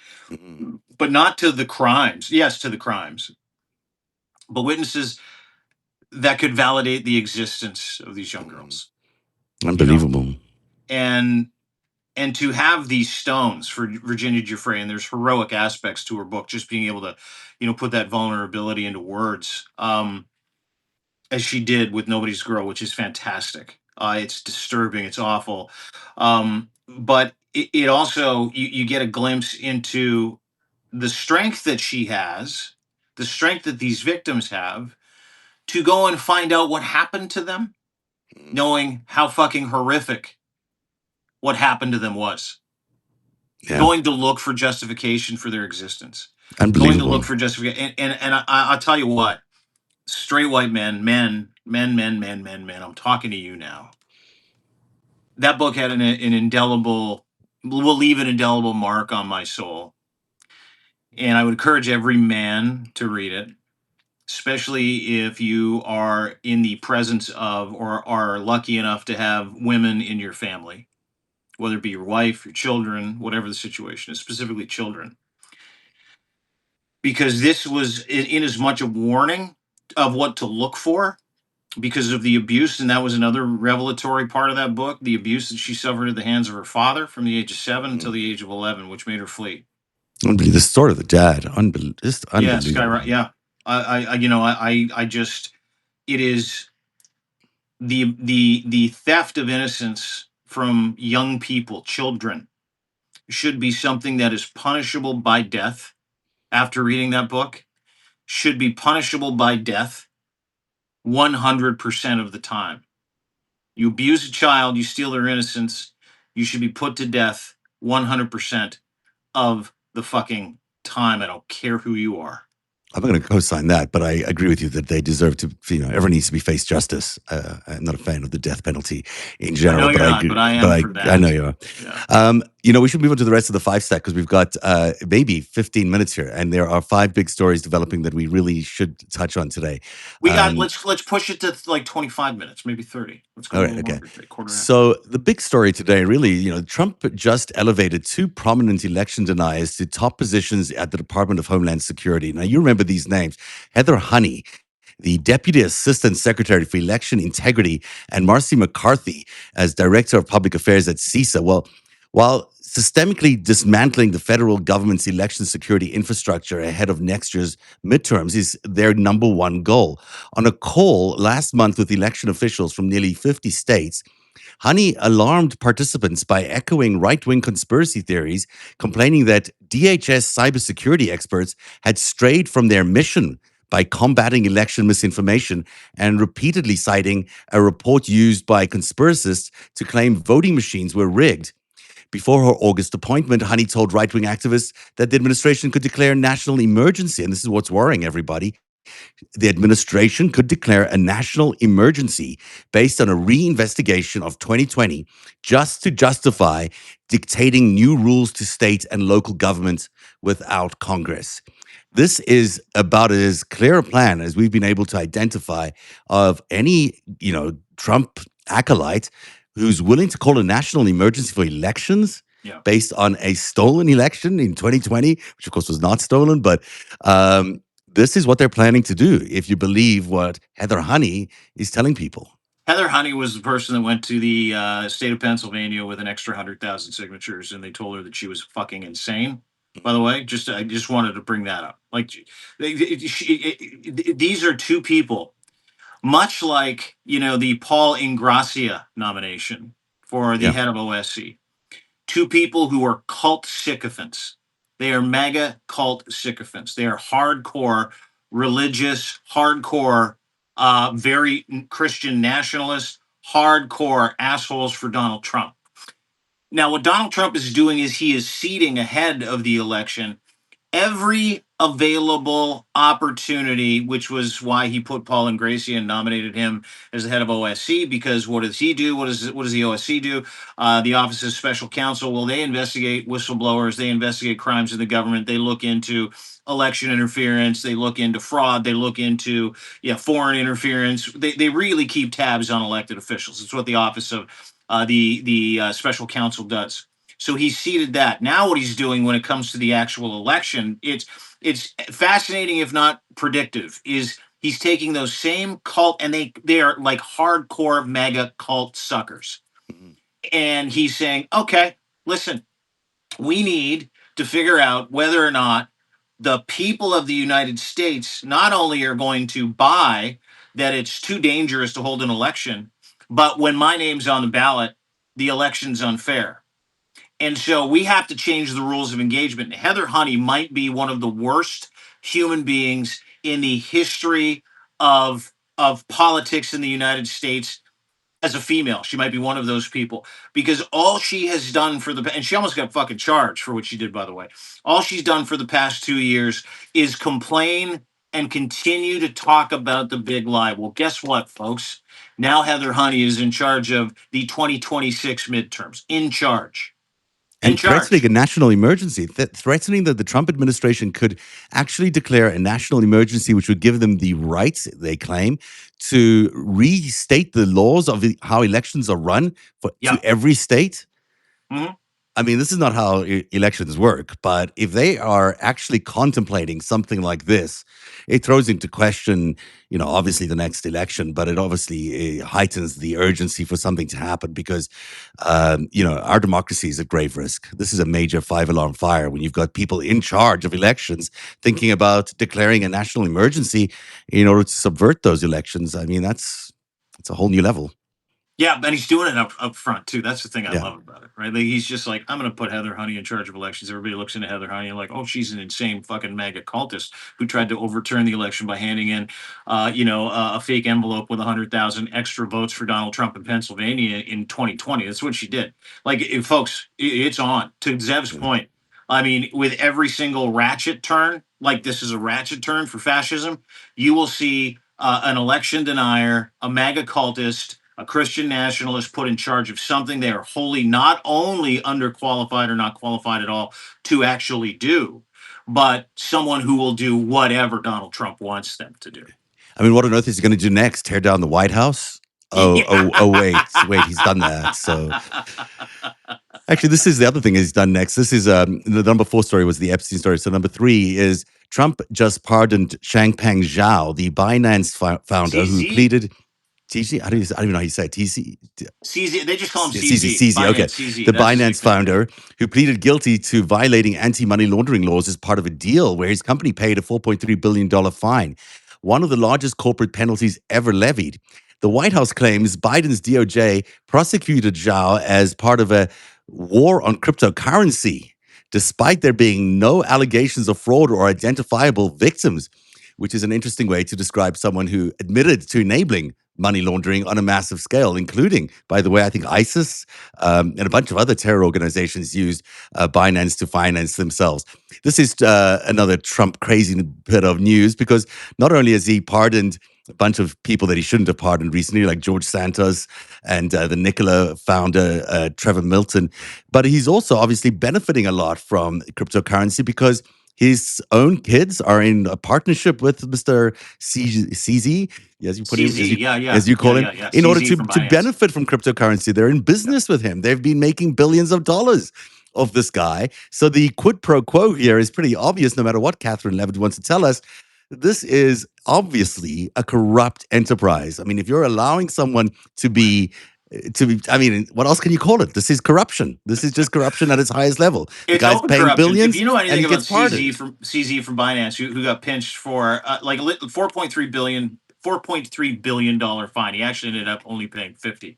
but not to the crimes. Yes, to the crimes, but witnesses that could validate the existence of these young girls. Unbelievable. And to have these stones for Virginia Giuffre, and there's heroic aspects to her book, just being able to, put that vulnerability into words, as she did with Nobody's Girl, which is fantastic. It's disturbing, it's awful, but it also, you get a glimpse into the strength that she has, the strength that these victims have, to go and find out what happened to them, knowing how fucking horrific what happened to them was. Yeah. Going to look for justification for their existence. Unbelievable. Going to look for justification. And I'll tell you what, straight white men, I'm talking to you now. That book had an indelible, will leave an indelible mark on my soul. And I would encourage every man to read it, especially if you are in the presence of, or are lucky enough to have women in your family, whether it be your wife, your children, whatever the situation is, specifically children. Because this was in as much a warning of what to look for because of the abuse. And that was another revelatory part of that book, the abuse that she suffered at the hands of her father from the age of 7 until the age of 11, which made her flee. Unbelievable. The story of the dad, just unbelievable. Yeah, Skyrock. Yeah, I just, it is the theft of innocence from young people, children, should be something that is punishable by death. After reading that book, should be punishable by death 100% of the time. You abuse a child, you steal their innocence, you should be put to death 100% of the fucking time. I don't care who you are. I'm not going to co-sign that, but I agree with you that they deserve to, everyone needs to be face justice. I'm not a fan of the death penalty in general, but I am for that. I know you are. Yeah. We should move on to the rest of the FiveStack because we've got maybe 15 minutes here, and there are 5 big stories developing that we really should touch on today. We got let's push it to like 25 minutes, maybe 30. Let's go. All right, okay. So the big story today, really, Trump just elevated 2 prominent election deniers to top positions at the Department of Homeland Security. Now, you remember these names: Heather Honey, the Deputy Assistant Secretary for Election Integrity, and Marcy McCarthy as Director of Public Affairs at CISA. Well, while systemically dismantling the federal government's election security infrastructure ahead of next year's midterms is their number one goal. On a call last month with election officials from nearly 50 states, Honey alarmed participants by echoing right-wing conspiracy theories, complaining that DHS cybersecurity experts had strayed from their mission by combating election misinformation, and repeatedly citing a report used by conspiracists to claim voting machines were rigged. Before her August appointment, Honey told right-wing activists that the administration could declare national emergency, and this is what's worrying everybody. The administration could declare a national emergency based on a reinvestigation of 2020 just to justify dictating new rules to state and local governments without Congress. This is about as clear a plan as we've been able to identify of any, Trump acolyte who's willing to call a national emergency for elections based on a stolen election in 2020, which of course was not stolen, but this is what they're planning to do, if you believe what Heather Honey is telling people. Heather Honey was the person that went to the state of Pennsylvania with an extra 100,000 signatures, and they told her that she was fucking insane. By the way, I just wanted to bring that up. Like, these are two people, much like the Paul Ingrassia nomination for the Yeah. head of OSC. Two people who are cult sycophants. They are mega cult sycophants. They are hardcore religious, hardcore, very Christian nationalists, hardcore assholes for Donald Trump. Now, what Donald Trump is doing is he is seeding ahead of the election every available opportunity, which was why he put Paul Ingrassia and nominated him as the head of OSC. Because what does he do? What does the OSC do? The Office of Special Counsel. Well, they investigate whistleblowers. They investigate crimes in the government. They look into election interference. They look into fraud. They look into foreign interference. They really keep tabs on elected officials. It's what the Office of the Special Counsel does. So he seeded that. Now what he's doing when it comes to the actual election, it's fascinating if not predictive. Is he's taking those same cult, and they are like hardcore mega cult suckers, and he's saying, okay, listen, we need to figure out whether or not the people of the United States not only are going to buy that it's too dangerous to hold an election, but when my name's on the ballot, the election's unfair. And so we have to change the rules of engagement. Heather Honey might be one of the worst human beings in the history of politics in the United States as a female. She might be one of those people, because all she has done and she almost got fucking charged for what she did, by the way. All she's done for the past 2 years is complain and continue to talk about the big lie. Well, guess what, folks? Now Heather Honey is in charge of the 2026 midterms. In charge. And threatening a national emergency, threatening that the Trump administration could actually declare a national emergency, which would give them the rights, they claim, to restate the laws of how elections are run to every state. Mm-hmm. I mean, this is not how elections work, but if they are actually contemplating something like this, it throws into question, obviously the next election, but it obviously heightens the urgency for something to happen because, our democracy is at grave risk. This is a major 5-alarm fire when you've got people in charge of elections thinking about declaring a national emergency in order to subvert those elections. I mean, it's a whole new level. Yeah, and he's doing it up front too. That's the thing I love about it, right? Like, he's just like, I'm going to put Heather Honey in charge of elections. Everybody looks into Heather Honey and like, oh, she's an insane fucking mega cultist who tried to overturn the election by handing in, a fake envelope with 100,000 extra votes for Donald Trump in Pennsylvania in 2020. That's what she did. Like, folks, it's on. To Zev's point, I mean, with every single ratchet turn, like this is a ratchet turn for fascism, you will see an election denier, a MAGA cultist, a Christian nationalist put in charge of something they are wholly not only underqualified or not qualified at all to actually do, but someone who will do whatever Donald Trump wants them to do. I mean, what on earth is he going to do next? Tear down the White House? Wait, he's done that. So actually, this is the other thing he's done next. This is the number 4 story was the Epstein story. So number 3 is Trump just pardoned Changpeng Zhao, the Binance founder who pleaded. TC? I don't even know how you say it. TC? CZ. They just call him CZ. CZ. Okay. CZ. The Binance founder who pleaded guilty to violating anti-money laundering laws as part of a deal where his company paid a $4.3 billion fine, one of the largest corporate penalties ever levied. The White House claims Biden's DOJ prosecuted Zhao as part of a war on cryptocurrency, despite there being no allegations of fraud or identifiable victims, which is an interesting way to describe someone who admitted to enabling money laundering on a massive scale, including, by the way, I think ISIS and a bunch of other terror organizations used Binance to finance themselves. This is another Trump crazy bit of news because not only has he pardoned a bunch of people that he shouldn't have pardoned recently, like George Santos and the Nikola founder, Trevor Milton, but he's also obviously benefiting a lot from cryptocurrency because his own kids are in a partnership with Mr. CZ, as you put him, as you call him, in order to benefit from cryptocurrency. They're in business with him. They've been making billions of dollars of this guy. So the quid pro quo here is pretty obvious, no matter what Catherine Levitt wants to tell us. this is obviously a corrupt enterprise. I mean, if you're allowing someone to be I mean, what else can you call it? This is corruption. This is just corruption at its highest level. The It's guy's open paying corruption. If billions you know and anything he about gets pardoned. CZ from Binance, who got pinched for 4.3 billion dollar fine. He actually ended up only paying 50.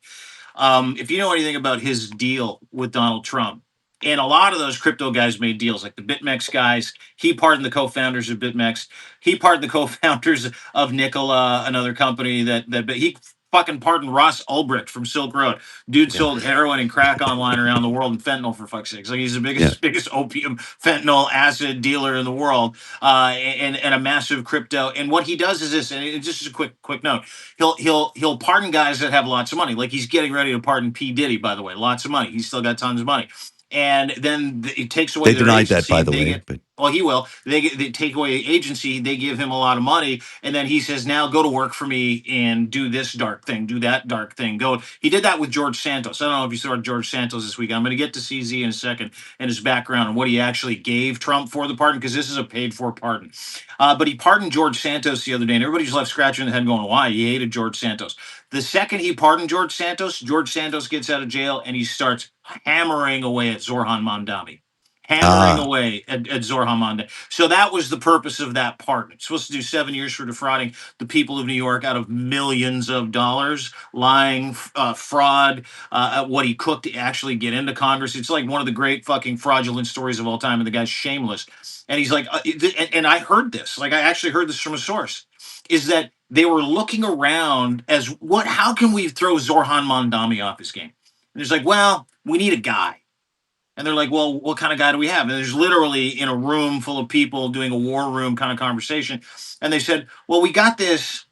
If you know anything about his deal with Donald Trump, and a lot of those crypto guys made deals, like the BitMEX guys. He pardoned the co-founders of BitMEX. He pardoned the co-founders of Nikola, another company that he fucking pardoned Ross Ulbricht from Silk Road. Dude Yeah. sold heroin and crack online around the world and fentanyl for fuck's sakes. Like he's the Yeah. biggest opium, fentanyl, acid dealer in the world, and a massive crypto. And what he does is this, and it's just a quick note. He'll pardon guys that have lots of money. Like he's getting ready to pardon P. Diddy, by the way. Lots of money. He's still got tons of money. And then it takes away They their denied that, agency. by the They way. get But well, he will. They take away agency. They give him a lot of money, and then he says, "Now go to work for me and do this dark thing, do that dark thing." Go. He did that with George Santos. I don't know if you saw George Santos this week. I'm going to get to CZ in a second and his background and what he actually gave Trump for the pardon, because this is a paid for pardon. But he pardoned George Santos the other day, and everybody's left scratching their head, going, "Why?" He hated George Santos. The second he pardoned George Santos gets out of jail and he starts hammering away at Zorhan Mamdani. Hammering ah, away at Zorhan Mamdani. So that was the purpose of that pardon. It's supposed to do 7 years for defrauding the people of New York out of millions of dollars, lying, fraud, what he cooked to actually get into Congress. It's like one of the great fucking fraudulent stories of all time, and the guy's shameless. And he's like, and I heard this, like I actually heard this from a source, is that they were looking around as how can we throw Zorhan Mamdani off his game? And he's like, well, we need a guy. And they're like, well, what kind of guy do we have? And there's literally in a room full of people doing a war room kind of conversation. And they said, well, we got this,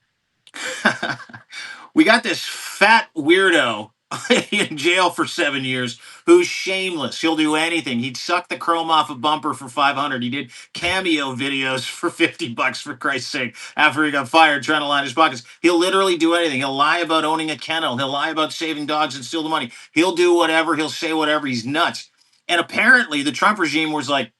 we got this fat weirdo in jail for 7 years who's shameless. He'll do anything. He'd suck the chrome off a bumper for 500. He did cameo videos for $50, for Christ's sake, after he got fired trying to line his pockets. He'll literally do anything. He'll lie about owning a kennel. He'll lie about saving dogs and steal the money. He'll do whatever. He'll say whatever. He's nuts. And apparently the Trump regime was like,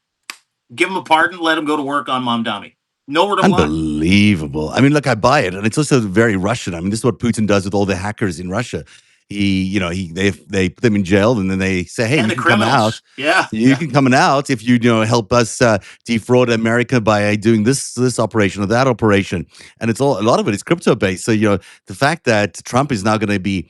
give him a pardon, let him go to work on Mamdani. Nowhere to fly. unbelievable. I mean, look, I buy it. And it's also very Russian. I mean, this is what Putin does with all the hackers in Russia. They put them in jail and then they say, hey, And you the can come out. criminals. Yeah. You can come out if you help us defraud America by doing this operation or that operation. And a lot of it is crypto based. So, the fact that Trump is now going to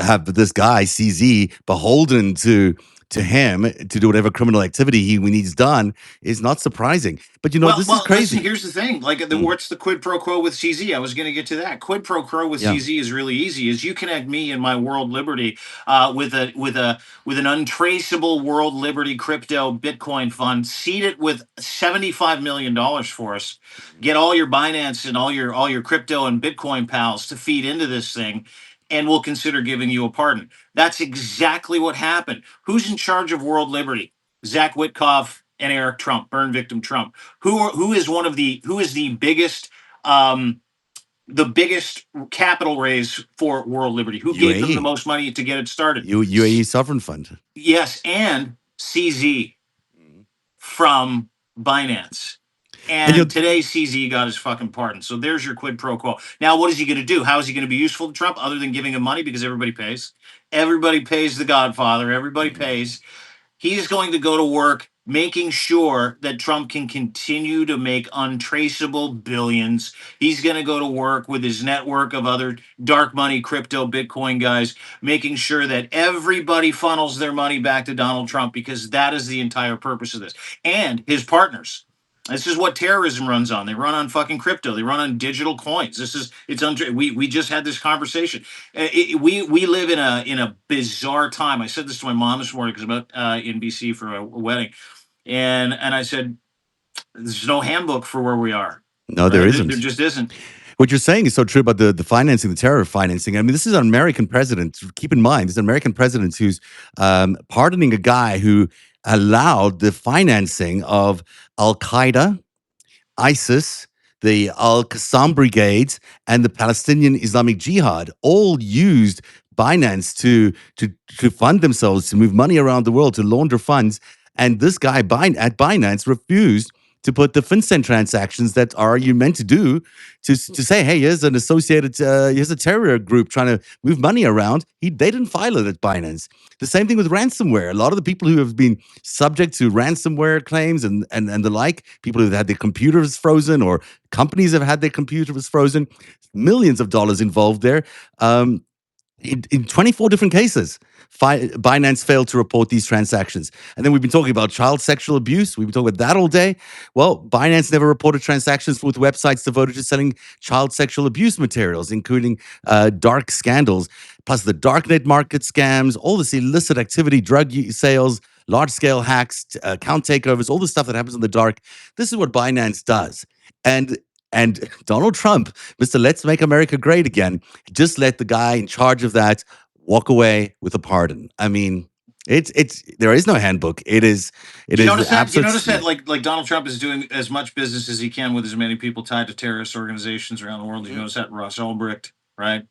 have this guy, CZ, beholden to him to do whatever criminal activity he needs done is not surprising. But this is crazy. Listen, here's the thing. Like, what's the quid pro quo with CZ? I was going to get to that. Quid pro quo with Yeah. CZ is really easy. Is you connect me and my World Liberty with an untraceable World Liberty crypto Bitcoin fund, seed it with $75 million for us. Get all your Binance and all your crypto and Bitcoin pals to feed into this thing, and we'll consider giving you a pardon. That's exactly what happened. Who's in charge of World Liberty? Zach Witkoff and Eric Trump, burn victim Trump. Who is the biggest the biggest capital raise for World Liberty? Who gave them the UAE. most money to get it started? UAE Sovereign Fund. Yes, and CZ from Binance. And today, CZ got his fucking pardon. So there's your quid pro quo. Now, what is he going to do? How is he going to be useful to Trump other than giving him money? Because everybody pays. Everybody pays the Godfather. Everybody pays. He's going to go to work making sure that Trump can continue to make untraceable billions. He's going to go to work with his network of other dark money, crypto, Bitcoin guys, making sure that everybody funnels their money back to Donald Trump, because that is the entire purpose of this. And his partners. This is what terrorism runs on. They run on fucking crypto. They run on digital coins. We just had this conversation. We live in a bizarre time. I said this to my mom this morning because I'm out in BC for a wedding, and I said, "There's no handbook for where we are." No, there isn't. There just isn't. What you're saying is so true about the financing, the terror financing. I mean, this is an American president. Keep in mind, this is an American president who's pardoning a guy who allowed the financing of Al Qaeda, ISIS, the Al Qassam brigades, and the Palestinian Islamic Jihad. All used Binance to fund themselves, to move money around the world, to launder funds. And this guy at Binance refused to put the FinCEN transactions that are you meant to do to say, hey, here's an associated, here's a terror group trying to move money around. They didn't file it at Binance. The same thing with ransomware. A lot of the people who have been subject to ransomware claims and the like, people who've had their computers frozen or companies have had their computers frozen, millions of dollars involved there. In 24 different cases, Binance failed to report these transactions. And then we've been talking about child sexual abuse. We've been talking about that all day. Well, Binance never reported transactions with websites devoted to selling child sexual abuse materials, including dark scandals, plus the darknet market scams, all this illicit activity, drug sales, large-scale hacks, account takeovers, all the stuff that happens in the dark. This is what Binance does. And Donald Trump, Mr. Let's Make America Great Again, just let the guy in charge of that walk away with a pardon. I mean, it's there is no handbook. It is Do you notice that? absolute. You notice that like Donald Trump is doing as much business as he can with as many people tied to terrorist organizations around the world. You notice that Ross Ulbricht, right?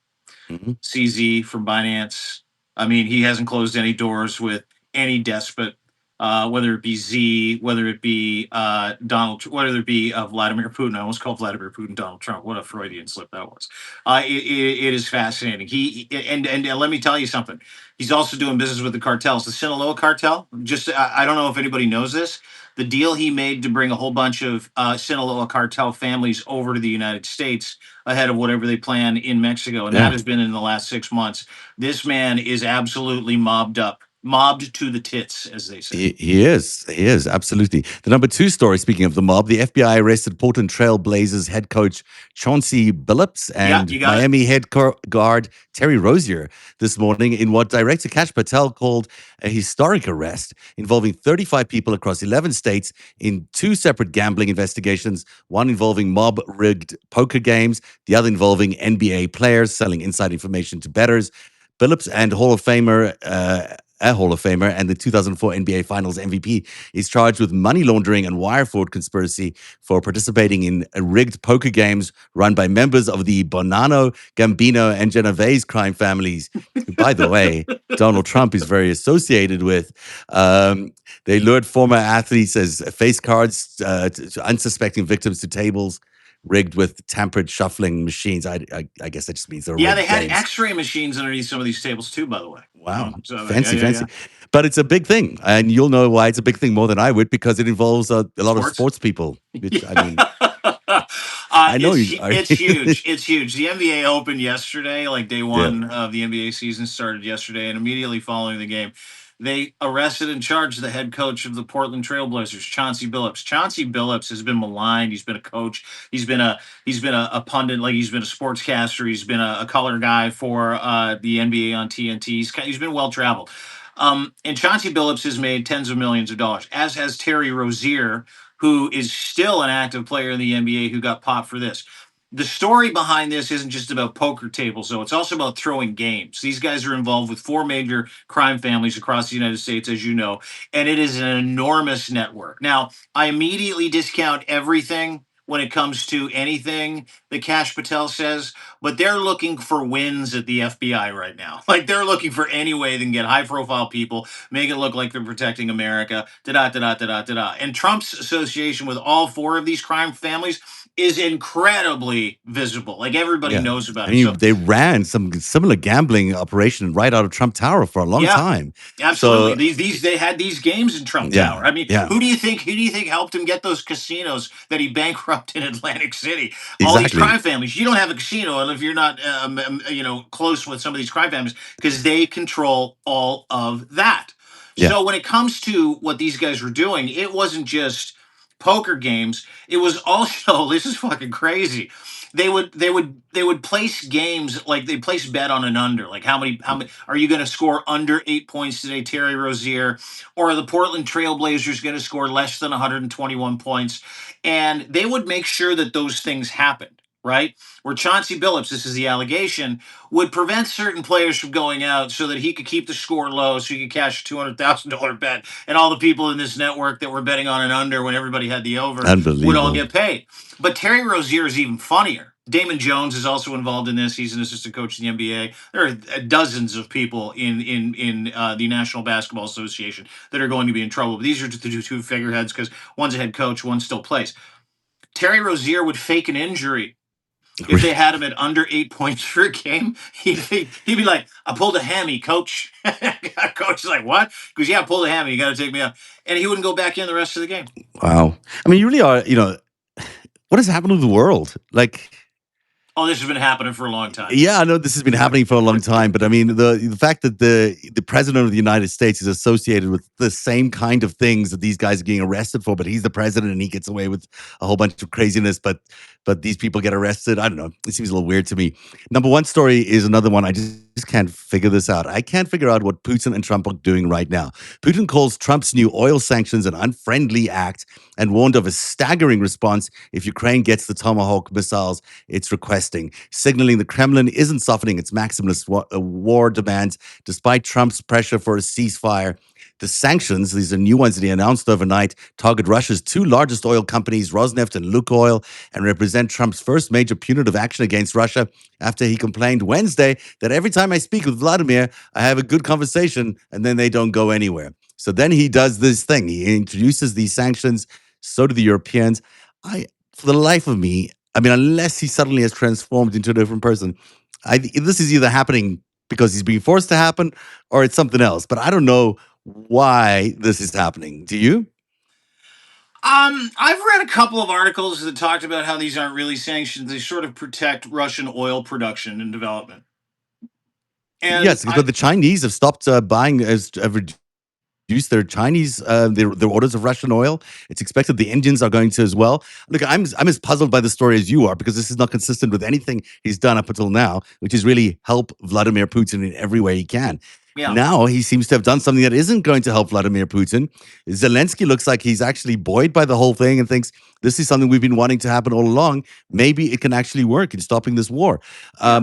Mhm. CZ from Binance. I mean, he hasn't closed any doors with any despot, whether it be Z, whether it be whether it be Vladimir Putin. I almost called Vladimir Putin Donald Trump. What a Freudian slip that was. It is fascinating. And let me tell you something. He's also doing business with the cartels, the Sinaloa cartel. Just I don't know if anybody knows this. The deal he made to bring a whole bunch of Sinaloa cartel families over to the United States ahead of whatever they plan in Mexico. And that Yeah. has been in the last 6 months. This man is absolutely mobbed up, mobbed to the tits, as they say. He is absolutely. The number two story, speaking of the mob, the FBI arrested Portland Trail Blazers head coach Chauncey Billups and you got it. Miami head guard Terry Rozier this morning in what director Kash Patel called a historic arrest involving 35 people across 11 states in two separate gambling investigations, one involving mob-rigged poker games, the other involving NBA players selling inside information to bettors. Billups and Hall of Famer, a Hall of Famer and the 2004 NBA Finals MVP, is charged with money laundering and wire fraud conspiracy for participating in rigged poker games run by members of the Bonanno, Gambino, and Genovese crime families, who, by the way, Donald Trump is very associated with. They lured former athletes as face cards to unsuspecting victims to tables rigged with tampered shuffling machines. I guess that just means they're rigged They had games. X-ray machines underneath some of these tables too, by the way. Wow. So, fancy. But it's a big thing. And you'll know why it's a big thing more than I would, because it involves a lot of sports people. Which, I mean, I know it's huge. It's huge. The NBA opened yesterday, like day one of the NBA season started yesterday, and immediately following the game, they arrested and charged the head coach of the Portland Trailblazers, Chauncey Billups. Chauncey Billups has been maligned. He's been a coach. He's been a pundit, like he's been a sportscaster. He's been a color guy for the NBA on TNT. He's been well traveled. And Chauncey Billups has made tens of millions of dollars, as has Terry Rozier, who is still an active player in the NBA who got popped for this. The story behind this isn't just about poker tables, though. It's also about throwing games. These guys are involved with four major crime families across the United States, as you know, and it is an enormous network. Now, I immediately discount everything when it comes to anything that Kash Patel says, but they're looking for wins at the FBI right now. Like, they're looking for any way they can get high-profile people, make it look like they're protecting America, da-da-da-da-da-da-da. And Trump's association with all four of these crime families is incredibly visible. Like, everybody knows about I it. mean, So, they ran some similar gambling operation right out of Trump Tower for a long time. Absolutely. So, They had these games in Trump Tower. I mean, who do you think helped him get those casinos that he bankrupted in Atlantic City? All these crime families. You don't have a casino if you're not close with some of these crime families, because they control all of that. So when it comes to what these guys were doing, it wasn't just poker games. It was also this is fucking crazy. They would place games, like they place bet on an under, like how many are you going to score under 8 points today, Terry Rozier, or are the Portland Trailblazers going to score less than 121 points? And they would make sure that those things happened, right? Where Chauncey Billups, this is the allegation, would prevent certain players from going out so that he could keep the score low, so he could cash a $200,000 bet, and all the people in this network that were betting on an under when everybody had the over would all get paid. But Terry Rozier is even funnier, Damon Jones is also involved in this. He's an assistant coach in the NBA. There are dozens of people in the National Basketball Association that are going to be in trouble. But these are the two figureheads because one's a head coach, one still plays. Terry Rozier would fake an injury if they had him at under 8 points per game. He'd be like, "I pulled a hammy, coach." Coach is like, "What?" Because yeah, I pulled a hammy. You got to take me out, and he wouldn't go back in the rest of the game. Wow. I mean, you really are, what has happened to the world? Like, Oh, this has been happening for a long time. yeah, I know this has been happening for a long time, but I mean, the fact that the president of the United States is associated with the same kind of things that these guys are getting arrested for, but he's the president and he gets away with a whole bunch of craziness, but these people get arrested. I don't know. It seems a little weird to me. Number one story is another one. I just can't figure this out. I can't figure out what Putin and Trump are doing right now. Putin calls Trump's new oil sanctions an unfriendly act and warned of a staggering response if Ukraine gets the Tomahawk missiles it's requesting, signaling the Kremlin isn't softening its maximalist war demands despite Trump's pressure for a ceasefire. The sanctions, these are new ones that he announced overnight, target Russia's two largest oil companies, Rosneft and Lukoil, and represent Trump's first major punitive action against Russia after he complained Wednesday that every time I speak with Vladimir, I have a good conversation and then they don't go anywhere. So then he does this thing. He introduces these sanctions. So do the Europeans. For the life of me, I mean, unless he suddenly has transformed into a different person, this is either happening because he's being forced to happen or it's something else. But I don't know why this is happening. Do you? I've read a couple of articles that talked about how these aren't really sanctions; they sort of protect Russian oil production and development. And Yes, but the Chinese have stopped buying, have reduced their Chinese their orders of Russian oil. It's expected the Indians are going to as well. Look, I'm as puzzled by the story as you are because this is not consistent with anything he's done up until now, which is really help Vladimir Putin in every way he can. yeah, Now he seems to have done something that isn't going to help Vladimir Putin. Zelensky looks like he's actually buoyed by the whole thing and thinks this is something we've been wanting to happen all along. Maybe it can actually work in stopping this war. yeah.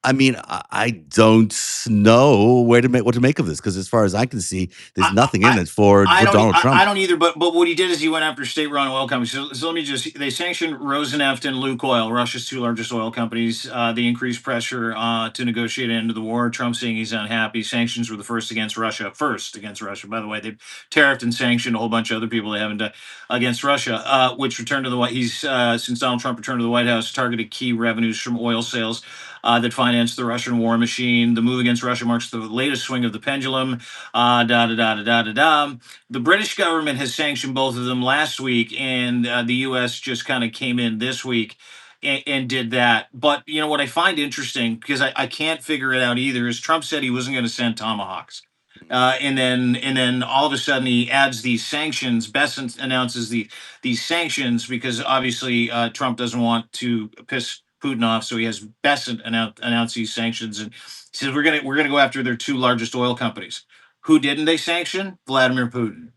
I mean, I don't know what to make of this because, as far as I can see, there's nothing in it for Donald Trump. I don't either. But what he did is he went after state-run oil companies. So let me just they sanctioned Rosneft and Lukoil, Russia's two largest oil companies. They increased pressure to negotiate an end to the war. Trump saying he's unhappy. Sanctions were the first against Russia. By the way, they've tariffed and sanctioned a whole bunch of other people they haven't done against Russia, which returned to the White. He's since Donald Trump returned to the White House, targeted key revenues from oil sales that financed the Russian war machine. The move against Russia marks the latest swing of the pendulum. The British government has sanctioned both of them last week, and the U.S. just kind of came in this week and did that. But you know what I find interesting because I can't figure it out either is Trump said he wasn't going to send tomahawks. And then all of a sudden he adds these sanctions. Bessent announces these sanctions because obviously Trump doesn't want to piss Putin off, so he has Bessent announce these sanctions and he says we're gonna go after their two largest oil companies. Who didn't they sanction? Vladimir Putin.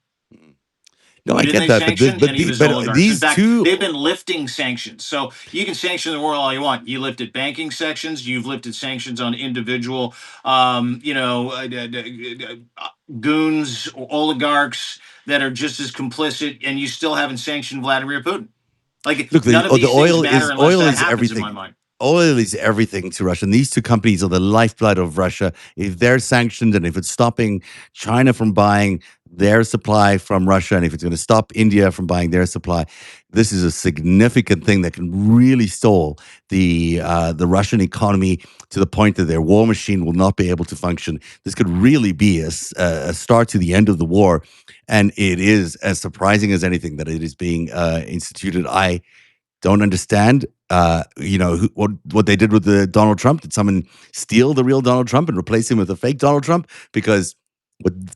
No, Who I didn't get they that, sanction? Any of his but oligarchs. In these fact, two. they've been lifting sanctions. So you can sanction the world all you want. You lifted banking sections. You've lifted sanctions on individual, goons, oligarchs that are just as complicit, and you still haven't sanctioned Vladimir Putin. Like Look, none of the these things oil matter is unless oil that is happens. In my everything. mind. Oil is everything to Russia. And these two companies are the lifeblood of Russia. If they're sanctioned and if it's stopping China from buying their supply from Russia, and if it's going to stop India from buying their supply, this is a significant thing that can really stall the Russian economy to the point that their war machine will not be able to function. This could really be a start to the end of the war. And it is as surprising as anything that it is being instituted. I don't understand. What they did with the Donald Trump. Did someone steal the real Donald Trump and replace him with a fake Donald Trump? Because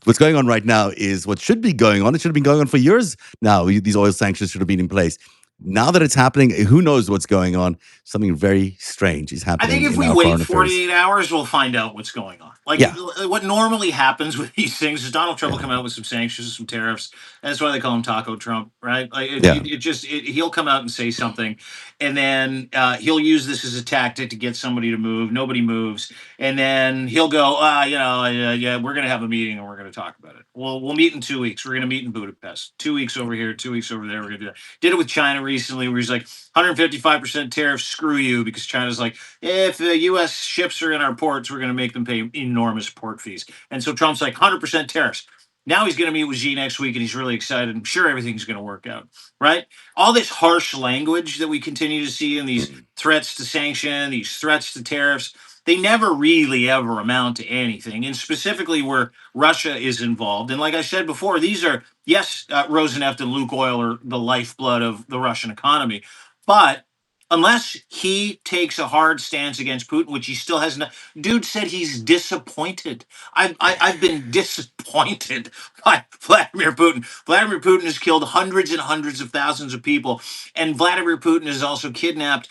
what's going on right now is what should be going on. It should have been going on for years now. These oil sanctions should have been in place. Now that it's happening, who knows what's going on? Something very strange is I think happening if in we our wait foreign affairs. 48 hours, we'll find out what's going on. Like Yeah. what normally happens with these things is Donald Trump will Yeah. come out with some sanctions, some tariffs. That's why they call him Taco Trump, right? Like Yeah. he'll come out and say something, and then he'll use this as a tactic to get somebody to move. Nobody moves, and then he'll go, yeah, we're gonna have a meeting and we're gonna talk about it. We'll meet in 2 weeks. We're gonna meet in Budapest. 2 weeks over here, 2 weeks over there. We're gonna do that. Did it with China recently where he's like 155% tariffs, screw you, because China's like, if the U.S. ships are in our ports, we're going to make them pay enormous port fees. And so Trump's like 100% tariffs. Now he's going to meet with Xi next week, and he's really excited. I'm sure everything's going to work out, right? All this harsh language that we continue to see in these threats to sanction, these threats to tariffs, they never really ever amount to anything. And specifically where Russia is involved. And like I said before, these are, yes, Rosneft and Lukoil are the lifeblood of the Russian economy. But unless he takes a hard stance against Putin, which he still hasn't, dude said he's disappointed. I've been disappointed by Vladimir Putin. Vladimir Putin has killed hundreds and hundreds of thousands of people, and Vladimir Putin has also kidnapped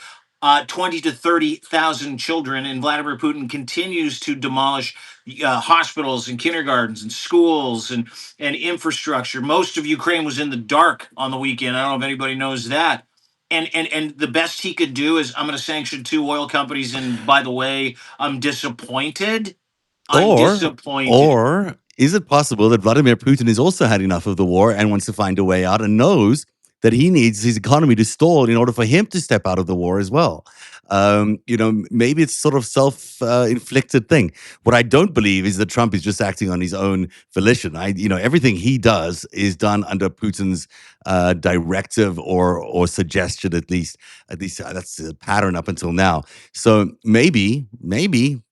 20 to 30,000 children, and Vladimir Putin continues to demolish hospitals and kindergartens and schools and infrastructure. Most of Ukraine was in the dark on the weekend. I don't know if anybody knows that. And the best he could do is, I'm going to sanction 2 oil companies. And by the way, I'm disappointed. I'm disappointed. Or is it possible that Vladimir Putin has also had enough of the war and wants to find a way out and knows that he needs his economy to stall in order for him to step out of the war as well? Maybe it's sort of self-inflicted thing. What I don't believe is that Trump is just acting on his own volition. Everything he does is done under Putin's directive or suggestion, at least. That's the pattern up until now. So maybe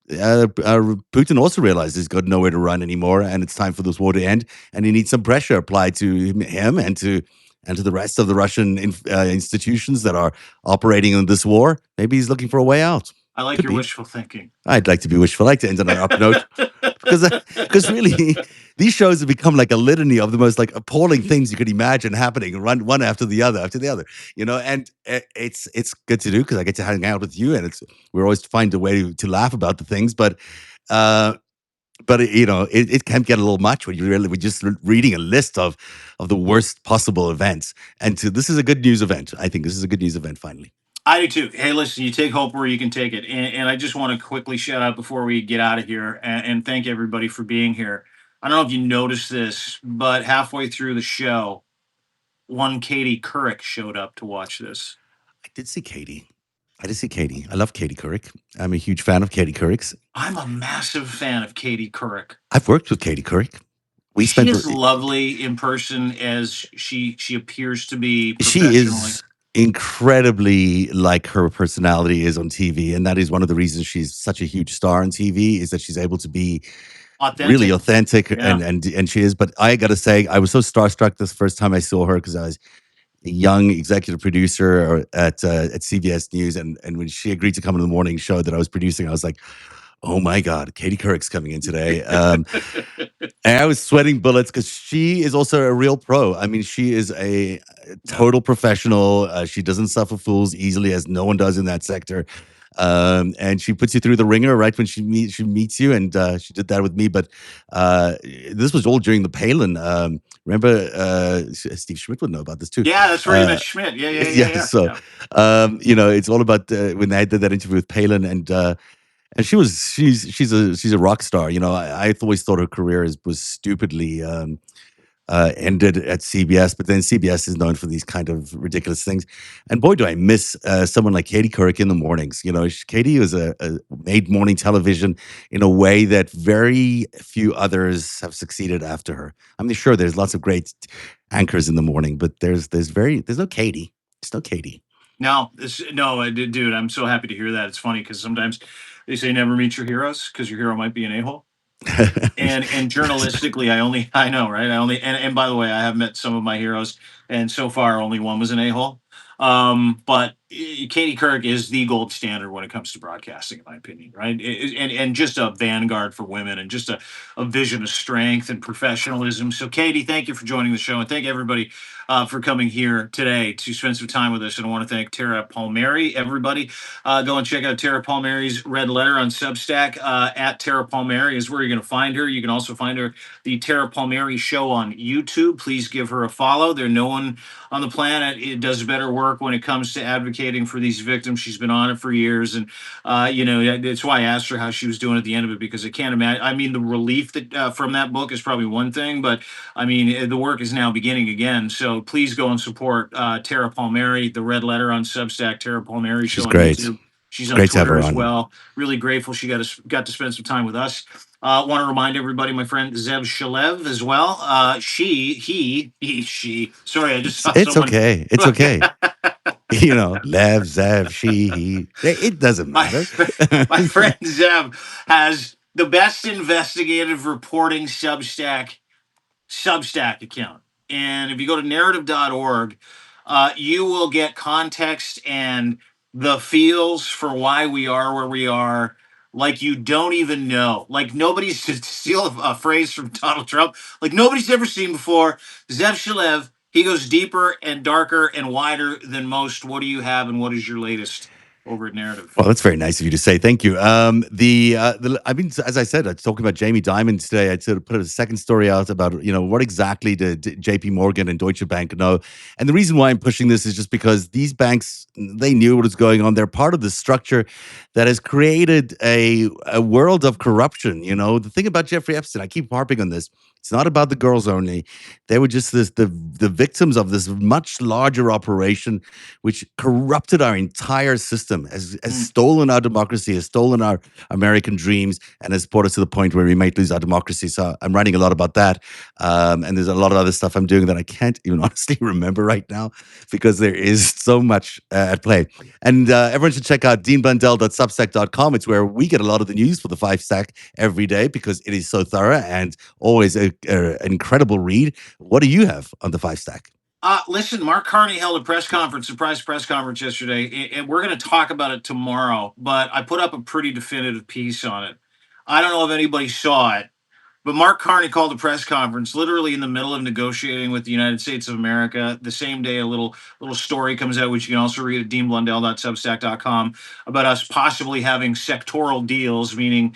Putin also realizes he's got nowhere to run anymore, and it's time for this war to end. And he needs some pressure applied to him and to the rest of the Russian institutions that are operating in this war. Maybe he's looking for a way out. I like your wishful thinking. I'd like to be wishful. I like to end on an up note because really, these shows have become like a litany of the most like appalling things you could imagine happening, run one after the other, and it's good to do because I get to hang out with you, and we're always find a way to laugh about the things, but it can get a little much when we're just reading a list of the worst possible events. And this is a good news event. I think this is a good news event finally. I do too. Hey, listen, you take hope where you can take it. And I just want to quickly shout out before we get out of here and thank everybody for being here. I don't know if you noticed this, but halfway through the show, one Katie Couric showed up to watch this. I did see Katie. I love Katie Couric. I'm a huge fan of Katie Couric's. I'm a massive fan of Katie Couric. I've worked with Katie Couric. She is lovely in person as she appears to be professionally. She is incredibly like her personality is on TV, and that is one of the reasons she's such a huge star on TV, is that she's able to be really authentic, and she is. But I gotta say, I was so starstruck this first time I saw her because I was a young executive producer at CBS News, and when she agreed to come on the morning show that I was producing, I was like, oh my God, Katie Couric's coming in today. And I was sweating bullets because she is also a real pro. I mean, she is a total professional. She doesn't suffer fools easily, as no one does in that sector. And she puts you through the ringer right when she meets you, and she did that with me. But this was all during the Palin. Remember, Steve Schmidt would know about this too. Yeah, that's where you met Schmidt. Yeah. So, it's all about when I did that interview with Palin, and she's a rock star. I always thought her career was stupidly ended at CBS, but then CBS is known for these kind of ridiculous things. And boy, do I miss someone like Katie Couric in the mornings. Katie was made morning television in a way that very few others have succeeded after her. I'm sure there's lots of great anchors in the morning, but there's no Katie. There's no Katie. No, dude, I'm so happy to hear that. It's funny because sometimes they say never meet your heroes because your hero might be an a-hole. and journalistically, I know, right? And by the way, I have met some of my heroes, and so far only one was an a-hole. But Katie Couric is the gold standard when it comes to broadcasting, in my opinion, right? And just a vanguard for women, and just a vision of strength and professionalism. So, Katie, thank you for joining the show, and thank everybody for coming here today to spend some time with us. And I want to thank Tara Palmieri. Everybody, go and check out Tara Palmieri's Red Letter on Substack. At Tara Palmieri is where you're going to find her. You can also find her the Tara Palmieri Show on YouTube. Please give her a follow. They're known on the planet it does better work when it comes to advocating for these victims. She's been on it for years, and that's why I asked her how she was doing at the end of it, because I can't imagine. I mean, the relief that from that book is probably one thing, but I mean, the work is now beginning again. So please go and support Tara Palmieri, the Red Letter on Substack, Tara Palmieri She's Show on great. YouTube. She's It's on great to have Twitter her as on. well. Really grateful she got to spend some time with us. Want to remind everybody, my friend Zev Shalev as well. She. Sorry, I just saw It's someone. okay. It's okay. Lev, Zev, she, he. It doesn't my matter. my friend Zev has the best investigative reporting Substack account. And if you go to narrative.org, you will get context and the feels for why we are where we are, like you don't even know. Like nobody's, to steal a phrase from Donald Trump, like nobody's ever seen before. Zev Shalev, he goes deeper and darker and wider than most. What do you have, and what is your latest over at Narrative? Well, that's very nice of you to say. Thank you. I mean, as I said, I was talking about Jamie Dimon today. I sort of put a second story out about, what exactly did J.P. Morgan and Deutsche Bank know? And the reason why I'm pushing this is just because these banks, they knew what was going on. They're part of the structure that has created a world of corruption. The thing about Jeffrey Epstein, I keep harping on this. It's not about the girls only. They were just the victims of this much larger operation, which corrupted our entire system, has stolen our democracy, has stolen our American dreams, and has brought us to the point where we might lose our democracy. So I'm writing a lot about that. And there's a lot of other stuff I'm doing that I can't even honestly remember right now because there is so much at play. And everyone should check out deanblundell.substack.com. It's where we get a lot of the news for the Five Stack every day because it is so thorough and always an incredible read. What do you have on the Five Stack? Listen, Mark Carney held a surprise press conference yesterday, and we're going to talk about it tomorrow. But I put up a pretty definitive piece on it. I don't know if anybody saw it, but Mark Carney called a press conference literally in the middle of negotiating with the United States of America. The same day, a little story comes out, which you can also read at deanblundell.substack.com, about us possibly having sectoral deals, meaning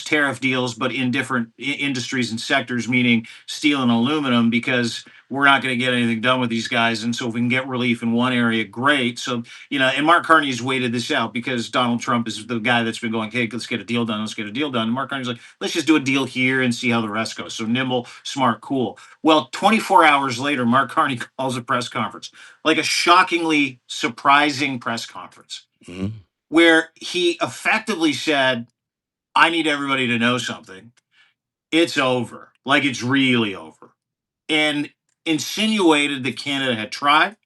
tariff deals, but in different industries and sectors, meaning steel and aluminum, because we're not going to get anything done with these guys. And so if we can get relief in one area, great. So, and Mark Carney's waited this out because Donald Trump is the guy that's been going, hey, let's get a deal done. Let's get a deal done. And Mark Carney's like, let's just do a deal here and see how the rest goes. So nimble, smart, cool. Well, 24 hours later, Mark Carney calls a press conference, like a shockingly surprising press conference, where he effectively said, I need everybody to know something. It's over. Like it's really over. And insinuated that Canada had tried,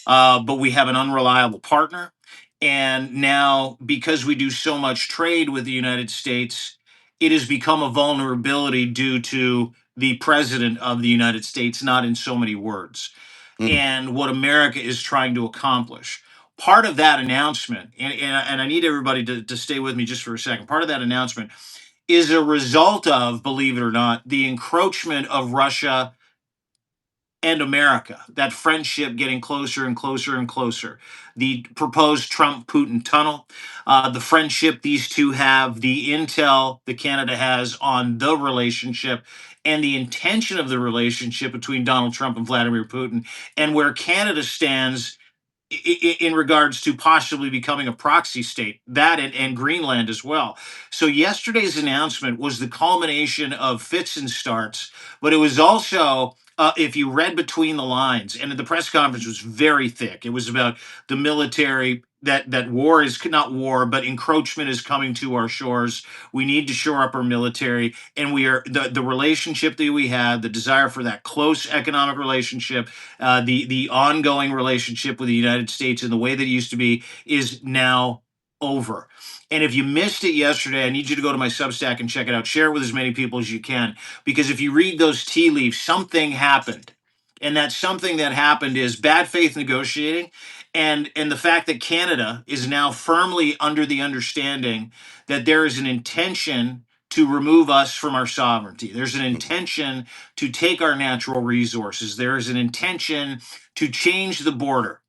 but we have an unreliable partner. And now, because we do so much trade with the United States, it has become a vulnerability due to the president of the United States, not in so many words, and what America is trying to accomplish. Part of that announcement, and I need everybody to stay with me just for a second. Part of that announcement is a result of, believe it or not, the encroachment of Russia and America, that friendship getting closer and closer and closer. The proposed Trump Putin tunnel, the friendship these two have, the intel that Canada has on the relationship, and the intention of the relationship between Donald Trump and Vladimir Putin, and where Canada stands in regards to possibly becoming a proxy state, that and Greenland as well. So yesterday's announcement was the culmination of fits and starts, but it was also, if you read between the lines, and the press conference was very thick. It was about the military, that war is not war, but encroachment is coming to our shores. We need to shore up our military, and we are the relationship that we had, the desire for that close economic relationship, the ongoing relationship with the United States in the way that it used to be is now over. And if you missed it yesterday, I need you to go to my Substack and check it out. Share it with as many people as you can, because if you read those tea leaves, something happened. And that something that happened is bad faith negotiating, and the fact that Canada is now firmly under the understanding that there is an intention to remove us from our sovereignty. There's an intention to take our natural resources. There is an intention to change the border.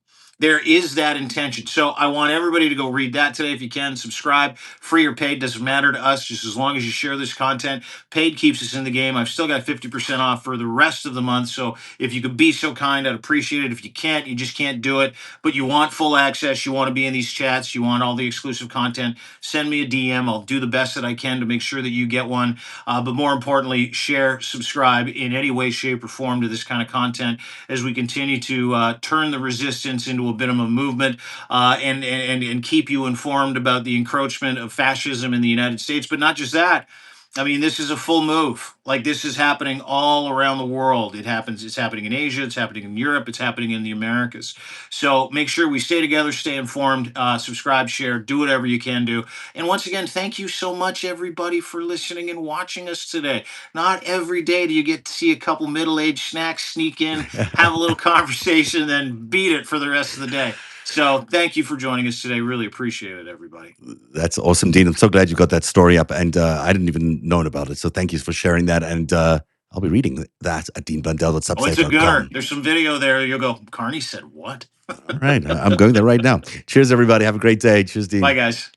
There is that intention. So I want everybody to go read that today if you can. Subscribe, free or paid, doesn't matter to us, just as long as you share this content. Paid keeps us in the game. I've still got 50% off for the rest of the month. So if you could be so kind, I'd appreciate it. If you can't, you just can't do it. But you want full access, you want to be in these chats, you want all the exclusive content, send me a DM. I'll do the best that I can to make sure that you get one. But more importantly, share, subscribe in any way, shape, or form to this kind of content as we continue to turn the resistance into a bit of a movement, and keep you informed about the encroachment of fascism in the United States. But not just that. I mean, this is a full move. Like, this is happening all around the world. It's happening in Asia, it's happening in Europe, it's happening in the Americas. So make sure we stay together, stay informed, subscribe, share, do whatever you can do. And once again, thank you so much, everybody, for listening and watching us today. Not every day do you get to see a couple middle-aged snacks sneak in, have a little conversation, then beat it for the rest of the day. So thank you for joining us today. Really appreciate it, everybody. That's awesome, Dean. I'm so glad you got that story up, and I didn't even know about it. So thank you for sharing that, and I'll be reading that at deanblundell.substack.com. Oh, it's a gooder. There's some video there. You'll go, Carney said what? All right. I'm going there right now. Cheers, everybody. Have a great day. Cheers, Dean. Bye, guys.